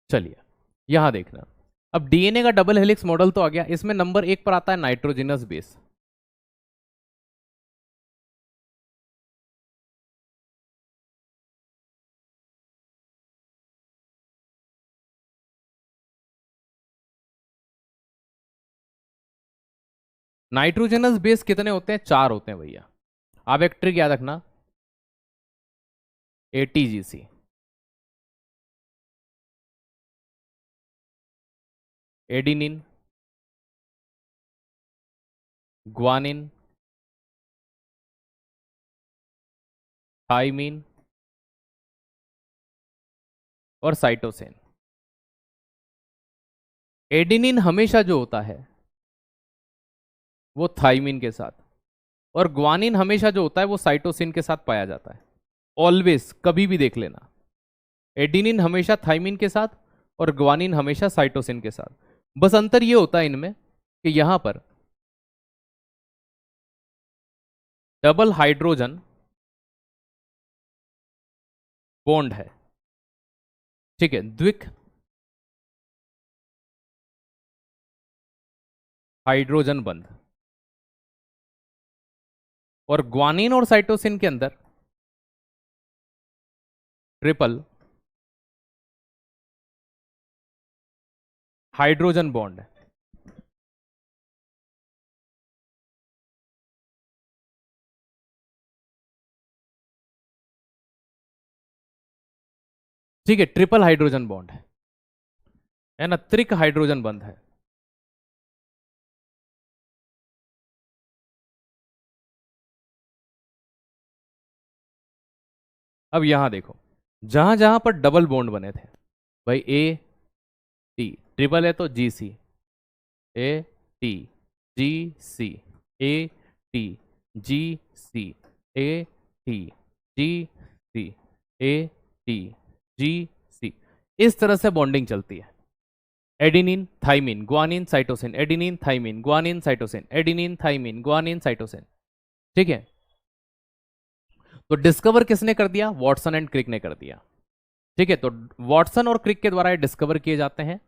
चलिए, यहां देखना। अब डीएनए का डबल हेलिक्स मॉडल तो आ गया, इसमें नंबर एक पर आता है नाइट्रोजनस बेस। नाइट्रोजनस बेस कितने होते हैं? चार होते हैं भैया। आप एक ट्रिक याद रखना, एटीजीसी, एडिनिन, ग्वानिन, थाइमीन और साइटोसिन। एडिनिन हमेशा जो होता है वो थाइमीन के साथ, और ग्वानिन हमेशा जो होता है वो साइटोसिन के साथ पाया जाता है। ऑलवेज, कभी भी देख लेना, एडिनिन हमेशा थाइमीन के साथ और ग्वानिन हमेशा साइटोसिन के साथ। बस अंतर ये होता है इनमें कि यहां पर डबल हाइड्रोजन बॉन्ड है, ठीक है, द्विक हाइड्रोजन बंध। और ग्वानिन और साइटोसिन के अंदर ट्रिपल हाइड्रोजन बॉन्ड है। ठीक है, ट्रिपल हाइड्रोजन बॉन्ड है ना, त्रिक हाइड्रोजन बंध है। अब यहां देखो, जहां जहां पर डबल बॉन्ड बने थे, भाई ए टी, ट्रिपल है तो G C, A T G C, A T G C, A T G C, A T G C, इस तरह से बॉन्डिंग चलती है। Adenine thymine guanine cytosine, adenine thymine guanine cytosine, adenine thymine guanine cytosine. ठीक है, तो डिस्कवर किसने कर दिया? वॉटसन एंड क्रिक ने कर दिया। ठीक है, तो वॉटसन और क्रिक के द्वारा ये डिस्कवर किए जाते हैं।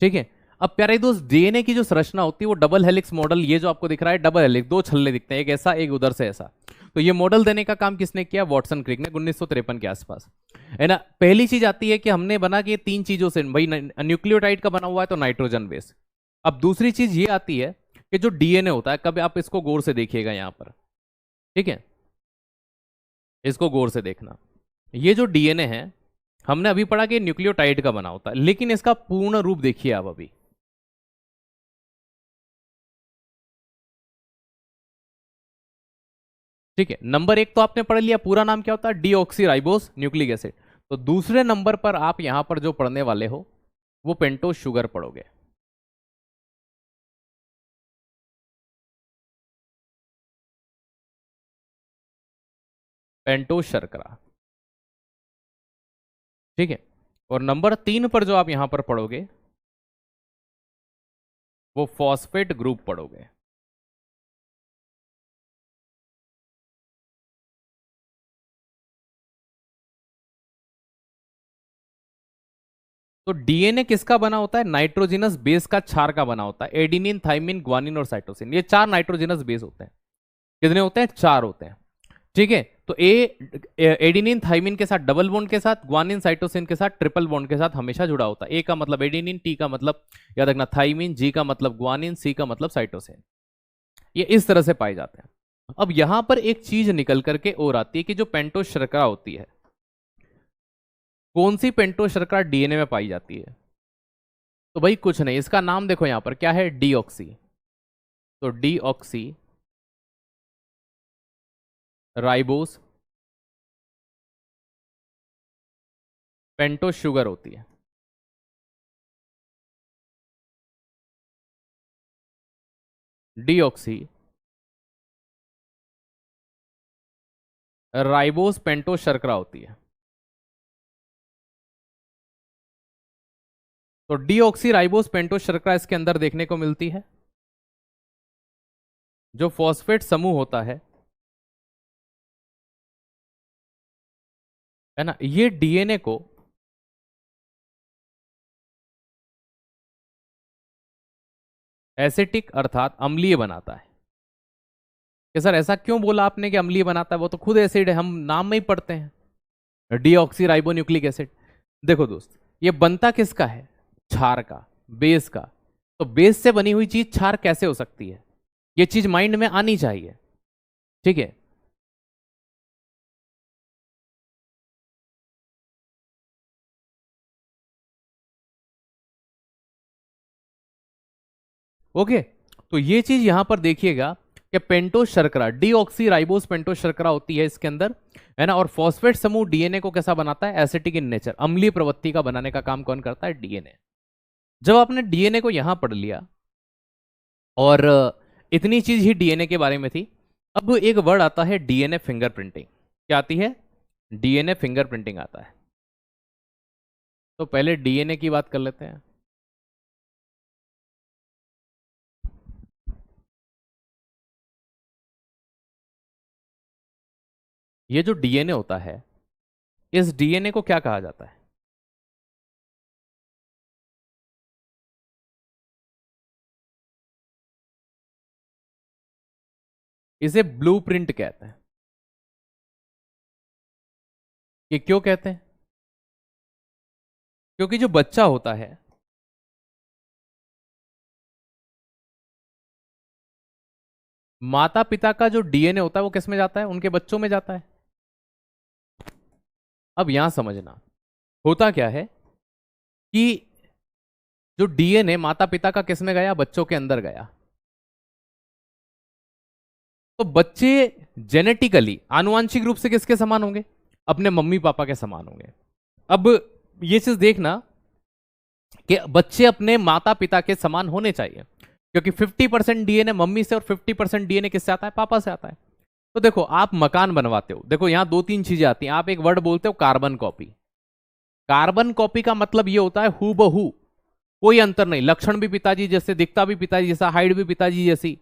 ठीक है, अब प्यारे दोस्त, डीएनए की जो संरचना होती है वो डबल हेलिक्स मॉडल, ये जो आपको दिख रहा है डबल हेलिक्स, दो छल्ले दिखते हैं, एक ऐसा एक उधर से ऐसा। तो ये मॉडल देने का काम किसने किया? वॉटसन क्रिक ने 1953 के आसपास, है ना। पहली चीज आती है कि हमने बना कि तीन चीजों से, भाई न्यूक्लियोटाइड का बना हुआ है तो नाइट्रोजन बेस। अब दूसरी चीज ये आती है कि जो डीएनए होता है, कभी आप इसको गौर से देखिएगा यहां पर, ठीक है, इसको गौर से देखना। ये जो डीएनए है, हमने अभी पढ़ा कि न्यूक्लियोटाइड का बना होता है, लेकिन इसका पूर्ण रूप देखिए आप अभी। ठीक है, नंबर एक तो आपने पढ़ लिया, पूरा नाम क्या होता है? Deoxy ribose nucleic acid. तो दूसरे नंबर पर आप यहां पर जो पढ़ने वाले हो वो पेंटोज शुगर पढ़ोगे। पेंटोज शर्करा, ठीक है। और नंबर तीन पर जो आप यहां पर पढ़ोगे वो फॉस्फेट ग्रुप पढ़ोगे। तो डीएनए किसका बना होता है? नाइट्रोजिनस बेस का क्षार का बना होता है। एडिनिन, थाइमिन, ग्वानिन और साइटोसिन, ये 4 नाइट्रोजिनस बेस होते हैं। कितने होते हैं? 4 होते हैं। ठीक है, तो एडिनिन थाइमिन के साथ डबल बॉन्ड के साथ, ग्वानिन साइटोसिन के साथ ट्रिपल बॉन्ड के साथ हमेशा जुड़ा होता है। ए का मतलब एडिनिन, टी का मतलब याद रखना थाइमिन, जी का मतलब ग्वानिन, सी का मतलब साइटोसिन। ये इस तरह से पाए जाते हैं। अब यहां पर एक चीज निकल करके और आती है कि जो पेंटोस शर्करा होती है, कौन सी पेंटोस शर्करा डीएनए में पाई जाती है? तो भाई कुछ नहीं, इसका नाम देखो यहां पर क्या है, डीऑक्सी। तो डीऑक्सी राइबोस पेंटोस शुगर होती है। डीऑक्सी राइबोस पेंटोस शर्करा होती है। तो डीऑक्सी राइबोस पेंटोस शर्करा इसके अंदर देखने को मिलती है। जो फॉस्फेट समूह होता है ना, ये डीएनए को एसिटिक अर्थात अम्लीय बनाता है। कि सर ऐसा क्यों बोला आपने कि अम्लीय बनाता है? वो तो खुद एसिड है, हम नाम में ही पढ़ते हैं डीऑक्सी राइबोन्यूक्लिक एसिड। देखो दोस्त, ये बनता किसका है? क्षार का, बेस का। तो बेस से बनी हुई चीज क्षार कैसे हो सकती है? ये चीज माइंड में आनी चाहिए। ठीक है, ओके। तो ये चीज यहां पर देखिएगा कि पेंटोस शर्करा डीऑक्सी राइबोस पेंटोस शर्करा होती है इसके अंदर, है ना। और फॉस्फेट समूह डीएनए को कैसा बनाता है? एसिटिक इन नेचर, अम्लीय प्रवृत्ति का बनाने का काम कौन करता है? डीएनए। जब आपने डीएनए को यहां पढ़ लिया और इतनी चीज ही डीएनए के बारे में थी, अब एक वर्ड आता है डीएनए फिंगरप्रिंटिंग। क्या आती है? डीएनए फिंगरप्रिंटिंग आता है। तो पहले डीएनए की बात कर लेते हैं। ये जो डीएनए होता है, इस डीएनए को क्या कहा जाता है? इसे ब्लूप्रिंट कहते हैं। ये क्यों कहते हैं? क्योंकि जो बच्चा होता है, माता पिता का जो डीएनए होता है वो किस में जाता है? उनके बच्चों में जाता है। अब यहां समझना, होता क्या है कि जो डीएनए माता पिता का किस में गया? बच्चों के अंदर गया। तो बच्चे जेनेटिकली आनुवांशिक रूप से किसके समान होंगे? अपने मम्मी पापा के समान होंगे। अब ये चीज देखना कि बच्चे अपने माता पिता के समान होने चाहिए, क्योंकि 50% डीएनए मम्मी से और 50% डीएनए किससे आता है? पापा से आता है। तो देखो, आप मकान बनवाते हो, देखो यहां दो तीन चीजें आती हैं। आप एक वर्ड बोलते हो कार्बन कॉपी। कार्बन कॉपी का मतलब ये होता है हू बहू, कोई अंतर नहीं, लक्षण भी पिताजी जैसे, दिखता भी पिताजी जैसा, हाइट भी पिताजी जैसी,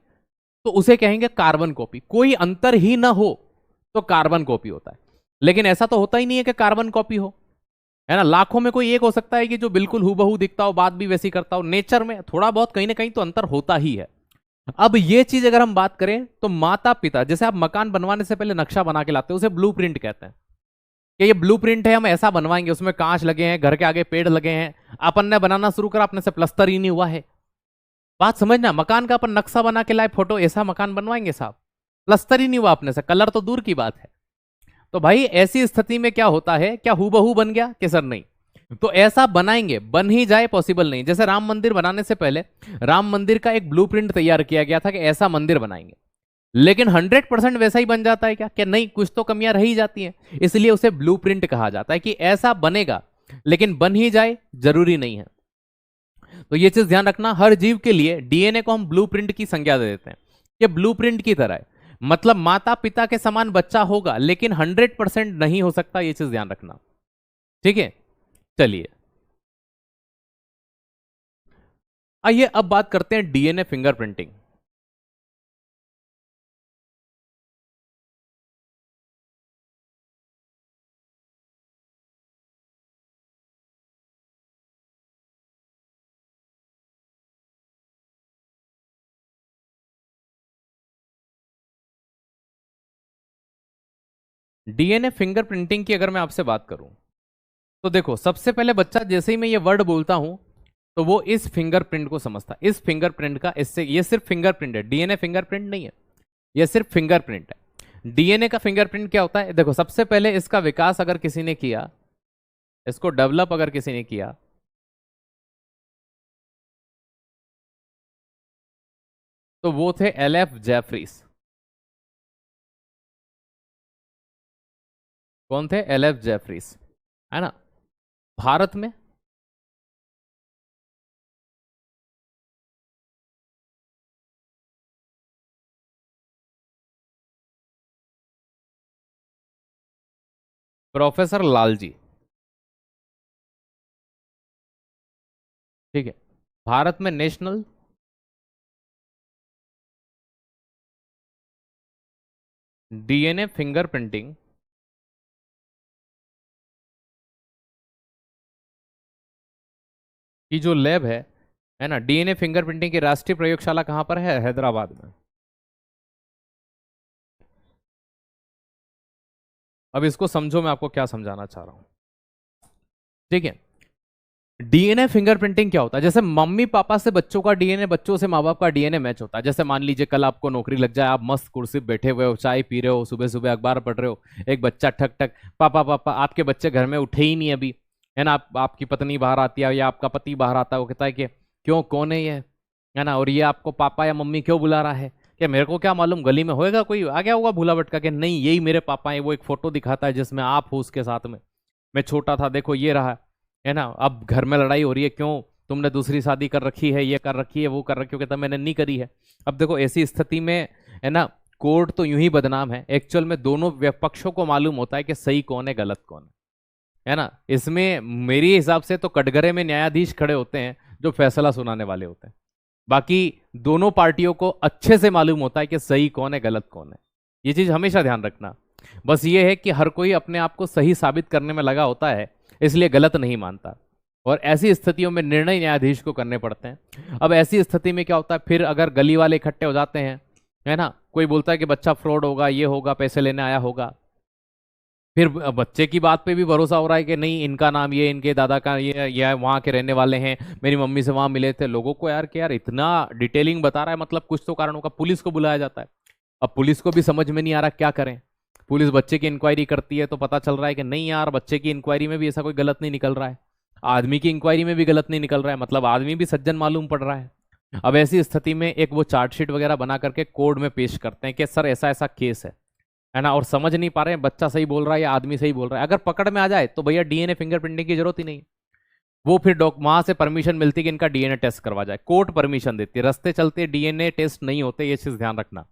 तो उसे कहेंगे कार्बन कॉपी। कोई अंतर ही ना हो तो कार्बन कॉपी होता है। लेकिन ऐसा तो होता ही नहीं है कि कार्बन कॉपी हो, है ना। लाखों में कोई एक हो सकता है कि जो बिल्कुल हूबहू दिखता हो, बात भी वैसी करता हो। नेचर में थोड़ा बहुत कहीं ना कहीं तो अंतर होता ही है। अब ये चीज अगर हम बात करें तो माता पिता, जैसे आप मकान बनवाने से पहले नक्शा बना के लाते हो, उसे ब्लूप्रिंट कहते हैं कि ये ब्लूप्रिंट है, हम ऐसा बनवाएंगे, उसमें कांच लगे हैं, घर के आगे पेड़ लगे हैं। अपन ने बनाना शुरू करा, अपने से प्लस्तर ही नहीं हुआ है। बात समझना, मकान का अपन नक्शा बना के लाए, फोटो, ऐसा मकान बनवाएंगे साहब? प्लस्तर ही नहीं हुआ अपने से, कलर तो दूर की बात है। तो भाई ऐसी स्थिति में क्या होता है? क्या हूबहू बन गया? कि सर नहीं। तो ऐसा बनाएंगे, बन ही जाए, पॉसिबल नहीं। जैसे राम मंदिर बनाने से पहले राम मंदिर का एक ब्लूप्रिंट तैयार किया गया था कि ऐसा मंदिर बनाएंगे, लेकिन 100% वैसा ही बन जाता है क्या? कि नहीं, कुछ तो कमियां रह ही जाती हैं। इसलिए उसे ब्लूप्रिंट कहा जाता है कि ऐसा बनेगा, लेकिन बन ही जाए जरूरी नहीं है। तो ये चीज ध्यान रखना, हर जीव के लिए डीएनए को हम ब्लूप्रिंट की संज्ञा दे देते हैं। ये ब्लूप्रिंट की तरह है, मतलब माता पिता के समान बच्चा होगा, लेकिन 100% नहीं हो सकता। ये चीज ध्यान रखना, ठीक है। चलिए, आइए अब बात करते हैं डीएनए फिंगरप्रिंटिंग। डीएनए फिंगरप्रिंटिंग की अगर मैं आपसे बात करूं तो देखो, सबसे पहले बच्चा जैसे ही मैं ये वर्ड बोलता हूं तो वो इस फिंगरप्रिंट को समझता है। इस फिंगरप्रिंट का, इससे ये सिर्फ फिंगरप्रिंट है, डीएनए फिंगरप्रिंट नहीं है, ये सिर्फ फिंगरप्रिंट है। डीएनए का फिंगरप्रिंट क्या होता है? देखो, सबसे पहले इसका विकास अगर किसी ने किया, इसको डेवलप अगर किसी ने किया, तो वो थे एलएफ जेफरीज। कौन थे? एलएफ जेफरीज, है ना। भारत में प्रोफेसर लालजी। ठीक है। भारत में नेशनल डीएनए फिंगरप्रिंटिंग की जो लैब है ना, डीएनए फिंगरप्रिंटिंग की राष्ट्रीय प्रयोगशाला कहां पर है? हैदराबाद में। अब इसको समझो, मैं आपको क्या समझाना चाह रहा हूं। ठीक है। डीएनए फिंगरप्रिंटिंग क्या होता है? जैसे मम्मी पापा से बच्चों का डीएनए, बच्चों से माँ बाप का डीएनए मैच होता है। जैसे मान लीजिए कल आपको नौकरी लग जाए, आप मस्त कुर्सी पे बैठे हुए हो, चाय पी रहे हो, सुबह सुबह अखबार पढ़ रहे हो, एक बच्चा ठक ठक पापा पापा, आपके बच्चे घर में उठे ही नहीं अभी, है ना। आपकी पत्नी बाहर आती है या आपका पति बाहर आता है, वो कहता है कि क्यों, कौन है ये, है ना, और ये आपको पापा या मम्मी क्यों बुला रहा है? क्या मेरे को क्या मालूम, गली में होएगा कोई आ गया होगा भूला भटका के? नहीं, यही मेरे पापा है। वो एक फोटो दिखाता है जिसमें आप हो उसके साथ में, मैं छोटा था, देखो ये रहा, है ना। अब घर में लड़ाई हो रही है, क्यों, तुमने दूसरी शादी कर रखी है, ये कर रखी है, वो कर रखी है, कहता मैंने नहीं करी है। अब देखो, ऐसी स्थिति में, है ना, कोर्ट तो यूं ही बदनाम है, एक्चुअल में दोनों पक्षों को मालूम होता है कि सही कौन है गलत कौन है ना। इसमें मेरे हिसाब से तो कटघरे में न्यायाधीश खड़े होते हैं जो फैसला सुनाने वाले होते हैं। बाकी दोनों पार्टियों को अच्छे से मालूम होता है कि सही कौन है गलत कौन है। ये चीज हमेशा ध्यान रखना। बस ये है कि हर कोई अपने आप को सही साबित करने में लगा होता है, इसलिए गलत नहीं मानता, और ऐसी स्थितियों में निर्णय न्यायाधीश को करने पड़ते हैं। अब ऐसी स्थिति में क्या होता है, फिर अगर गली वाले इकट्ठे हो जाते हैं, है ना, कोई बोलता है कि बच्चा फ्रॉड होगा, ये होगा, पैसे लेने आया होगा, फिर बच्चे की बात पे भी भरोसा हो रहा है कि नहीं, इनका नाम ये, इनके दादा का ये वहाँ के रहने वाले हैं, मेरी मम्मी से वहाँ मिले थे। लोगों को यार कि यार इतना डिटेलिंग बता रहा है, मतलब कुछ तो कारण होगा। पुलिस को बुलाया जाता है। अब पुलिस को भी समझ में नहीं आ रहा क्या करें। पुलिस बच्चे की इंक्वायरी करती है तो पता चल रहा है कि नहीं यार, बच्चे की इंक्वायरी में भी ऐसा कोई गलत नहीं निकल रहा है, आदमी की इंक्वायरी में भी गलत नहीं निकल रहा है, मतलब आदमी भी सज्जन मालूम पड़ रहा है। अब ऐसी स्थिति में एक वो चार्जशीट वगैरह बना करके कोर्ट में पेश करते हैं कि सर ऐसा ऐसा केस है ना, और समझ नहीं पा रहे हैं बच्चा सही बोल रहा है या आदमी सही बोल रहा है। अगर पकड़ में आ जाए तो भैया डीएनए फिंगरप्रिंटिंग की जरूरत ही नहीं। वो फिर वहां से परमिशन मिलती है कि इनका डीएनए टेस्ट करवा जाए, कोर्ट परमिशन देती है। रस्ते चलते डीएनए टेस्ट नहीं होते, ये चीज ध्यान रखना।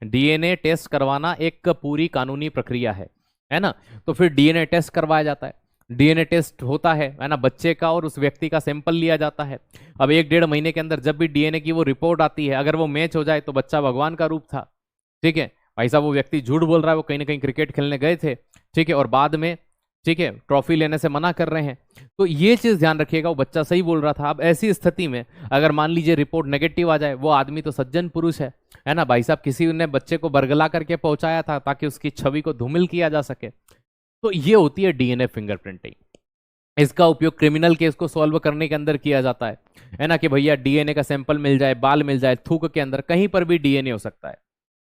डीएनए टेस्ट करवाना एक पूरी कानूनी प्रक्रिया है ना। तो फिर डीएनए टेस्ट करवाया जाता है। डीएनए टेस्ट होता है ना, बच्चे का और उस व्यक्ति का सैंपल लिया जाता है। अब 1-1.5 महीने के अंदर जब भी डीएनए की वो रिपोर्ट आती है, अगर वो मैच हो जाए तो बच्चा भगवान का रूप था। ठीक है। भाई साहब, वो व्यक्ति झूठ बोल रहा है, वो कहीं ना कहीं क्रिकेट खेलने गए थे, ठीक है, और बाद में, ठीक है, ट्रॉफी लेने से मना कर रहे हैं। तो ये चीज ध्यान रखिएगा, वो बच्चा सही बोल रहा था। अब ऐसी स्थिति में अगर मान लीजिए रिपोर्ट नेगेटिव आ जाए, वो आदमी तो सज्जन पुरुष है ना भाई साहब, किसी ने बच्चे को बरगला करके पहुंचाया था ताकि उसकी छवि को धूमिल किया जा सके। तो ये होती है डीएनए फिंगरप्रिंटिंग। इसका उपयोग क्रिमिनल केस को सॉल्व करने के अंदर किया जाता है ना, कि भैया डीएनए का सैंपल मिल जाए, बाल मिल जाए, थूक के अंदर कहीं पर भी डीएनए हो सकता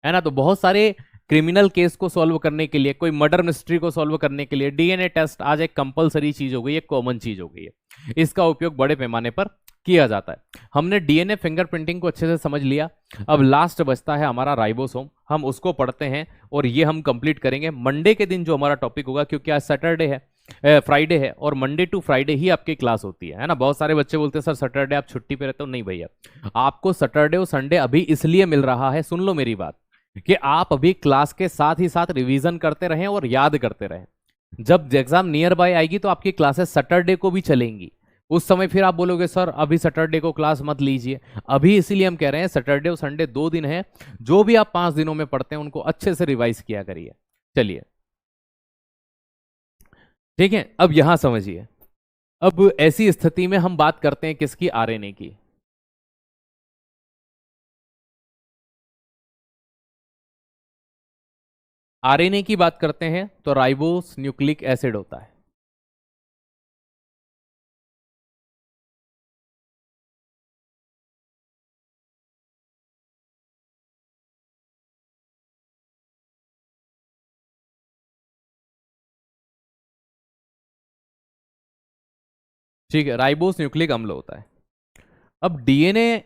है ना। तो बहुत सारे क्रिमिनल केस को सॉल्व करने के लिए, कोई मर्डर मिस्ट्री को सॉल्व करने के लिए डीएनए टेस्ट आज एक कंपलसरी चीज हो गई है, कॉमन चीज हो गई है। इसका उपयोग बड़े पैमाने पर किया जाता है। हमने डीएनए फिंगरप्रिंटिंग को अच्छे से समझ लिया। अब लास्ट बचता है हमारा राइबोसोम, हम उसको पढ़ते हैं और ये हम कंप्लीट करेंगे मंडे के दिन, जो हमारा टॉपिक होगा, क्योंकि आज सैटरडे है, फ्राइडे है, और मंडे टू फ्राइडे ही आपकी क्लास होती है ना। बहुत सारे बच्चे बोलते हैं सर सैटरडे आप छुट्टी पे रहते हो। नहीं भैया, आपको सैटरडे और संडे अभी इसलिए मिल रहा है, सुन लो मेरी बात, कि आप अभी क्लास के साथ ही साथ रिवीजन करते रहें और याद करते रहें। जब एग्जाम नियर बाय आएगी तो आपकी क्लासेस सैटरडे को भी चलेंगी। उस समय फिर आप बोलोगे सर अभी सैटरडे को क्लास मत लीजिए। अभी इसीलिए हम कह रहे हैं सैटरडे और संडे 2 दिन है, जो भी आप 5 दिनों में पढ़ते हैं उनको अच्छे से रिवाइज किया करिए। चलिए, ठीक है। अब यहां समझिए, अब ऐसी स्थिति में हम बात करते हैं किसकी? आरएनए की। आरएनए की बात करते हैं तो राइबोस न्यूक्लिक एसिड होता है। ठीक है, राइबोस न्यूक्लिक अम्ल होता है। अब डीएनए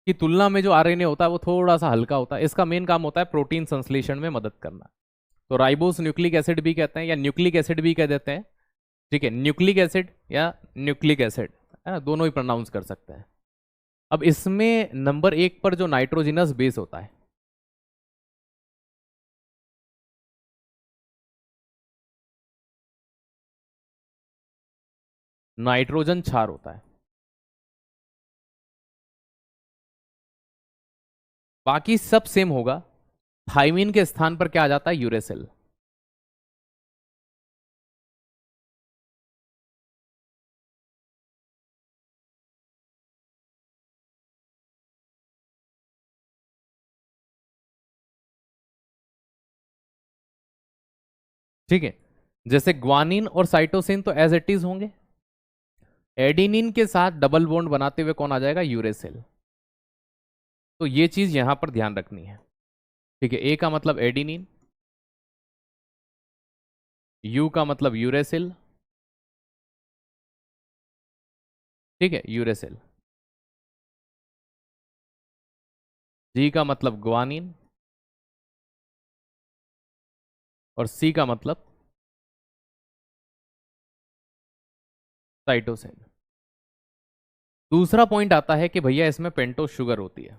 की तुलना में जो आरएनए होता है वो थोड़ा सा हल्का होता है। इसका मेन काम होता है प्रोटीन संश्लेषण में मदद करना। तो राइबोस न्यूक्लिक एसिड भी कहते हैं या न्यूक्लिक एसिड भी कह देते हैं। ठीक है, न्यूक्लिक एसिड या न्यूक्लिक एसिड है ना, दोनों ही प्रोनाउंस कर सकते हैं। अब इसमें नंबर 1 पर जो नाइट्रोजिनस बेस होता है, नाइट्रोजन क्षार होता है। बाकी सब सेम होगा। थाइमिन के स्थान पर क्या आ जाता है? यूरेसिल। ठीक है, जैसे ग्वानिन और साइटोसिन तो एज इट इज होंगे। एडिनिन के साथ डबल बॉन्ड बनाते हुए कौन आ जाएगा? यूरेसिल। तो ये चीज यहां पर ध्यान रखनी है। ठीक है, ए का मतलब एडिनिन, यू का मतलब यूरेसिल। ठीक है, यूरेसिल। जी का मतलब ग्वानिन और सी का मतलब साइटोसिन। दूसरा पॉइंट आता है कि भैया इसमें पेंटोस शुगर होती है।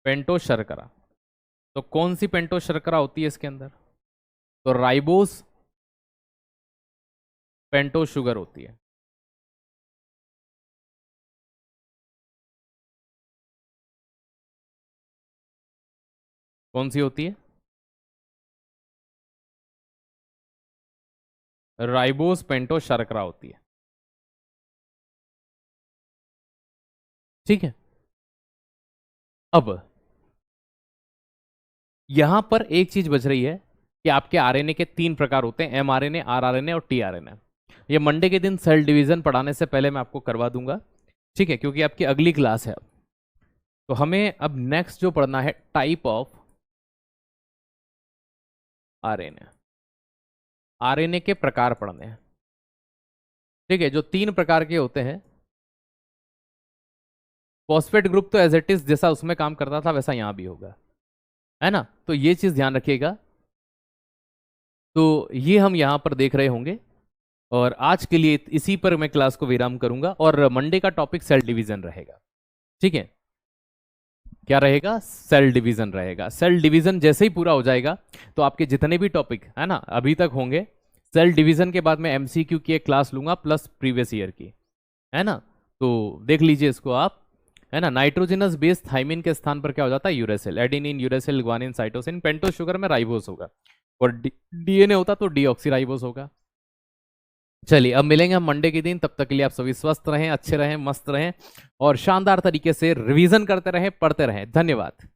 पेंटोस शर्करा। तो कौन सी पेंटोस शर्करा होती है इसके अंदर? तो राइबोस पेंटोस शुगर होती है। कौन सी होती है? राइबोस पेंटोस शर्करा होती है। ठीक है, अब यहां पर एक चीज बच रही है कि आपके आरएनए के 3 प्रकार होते हैं, एमआरएनए, आरआरएनए और टीआरएनए। ये मंडे के दिन सेल डिवीजन पढ़ाने से पहले मैं आपको करवा दूंगा। ठीक है, क्योंकि आपकी अगली क्लास है। तो हमें अब नेक्स्ट जो पढ़ना है, टाइप ऑफ आरएनए। आरएनए के प्रकार पढ़ने हैं। ठीक है, जो 3 प्रकार के होते हैं। फॉस्फेट ग्रुप तो एज इट इज जैसा उसमें काम करता था वैसा यहां भी होगा, है ना। तो ये चीज ध्यान रखिएगा। तो ये हम यहां पर देख रहे होंगे और आज के लिए इसी पर मैं क्लास को विराम करूंगा और मंडे का टॉपिक सेल डिवीजन रहेगा। ठीक है, क्या रहेगा? सेल डिवीजन रहेगा। सेल डिवीजन जैसे ही पूरा हो जाएगा तो आपके जितने भी टॉपिक है ना अभी तक होंगे, सेल डिवीजन के बाद मैं एमसीक्यू की एक क्लास लूंगा प्लस प्रीवियस ईयर की, है ना। तो देख लीजिए इसको आप, है ना। नाइट्रोजनस बेस थाइमिन के स्थान पर क्या हो जाता है? Uracil. Adenine, uracil, guanine, cytosine. Pentose sugar में राइबोस होगा और डीएनए होता तो डीऑक्सीराइबोस होगा। चलिए, अब मिलेंगे हम मंडे के दिन। तब तक के लिए आप सभी स्वस्थ रहें, अच्छे रहें, मस्त रहें और शानदार तरीके से रिवीजन करते रहें, पढ़ते रहें। धन्यवाद।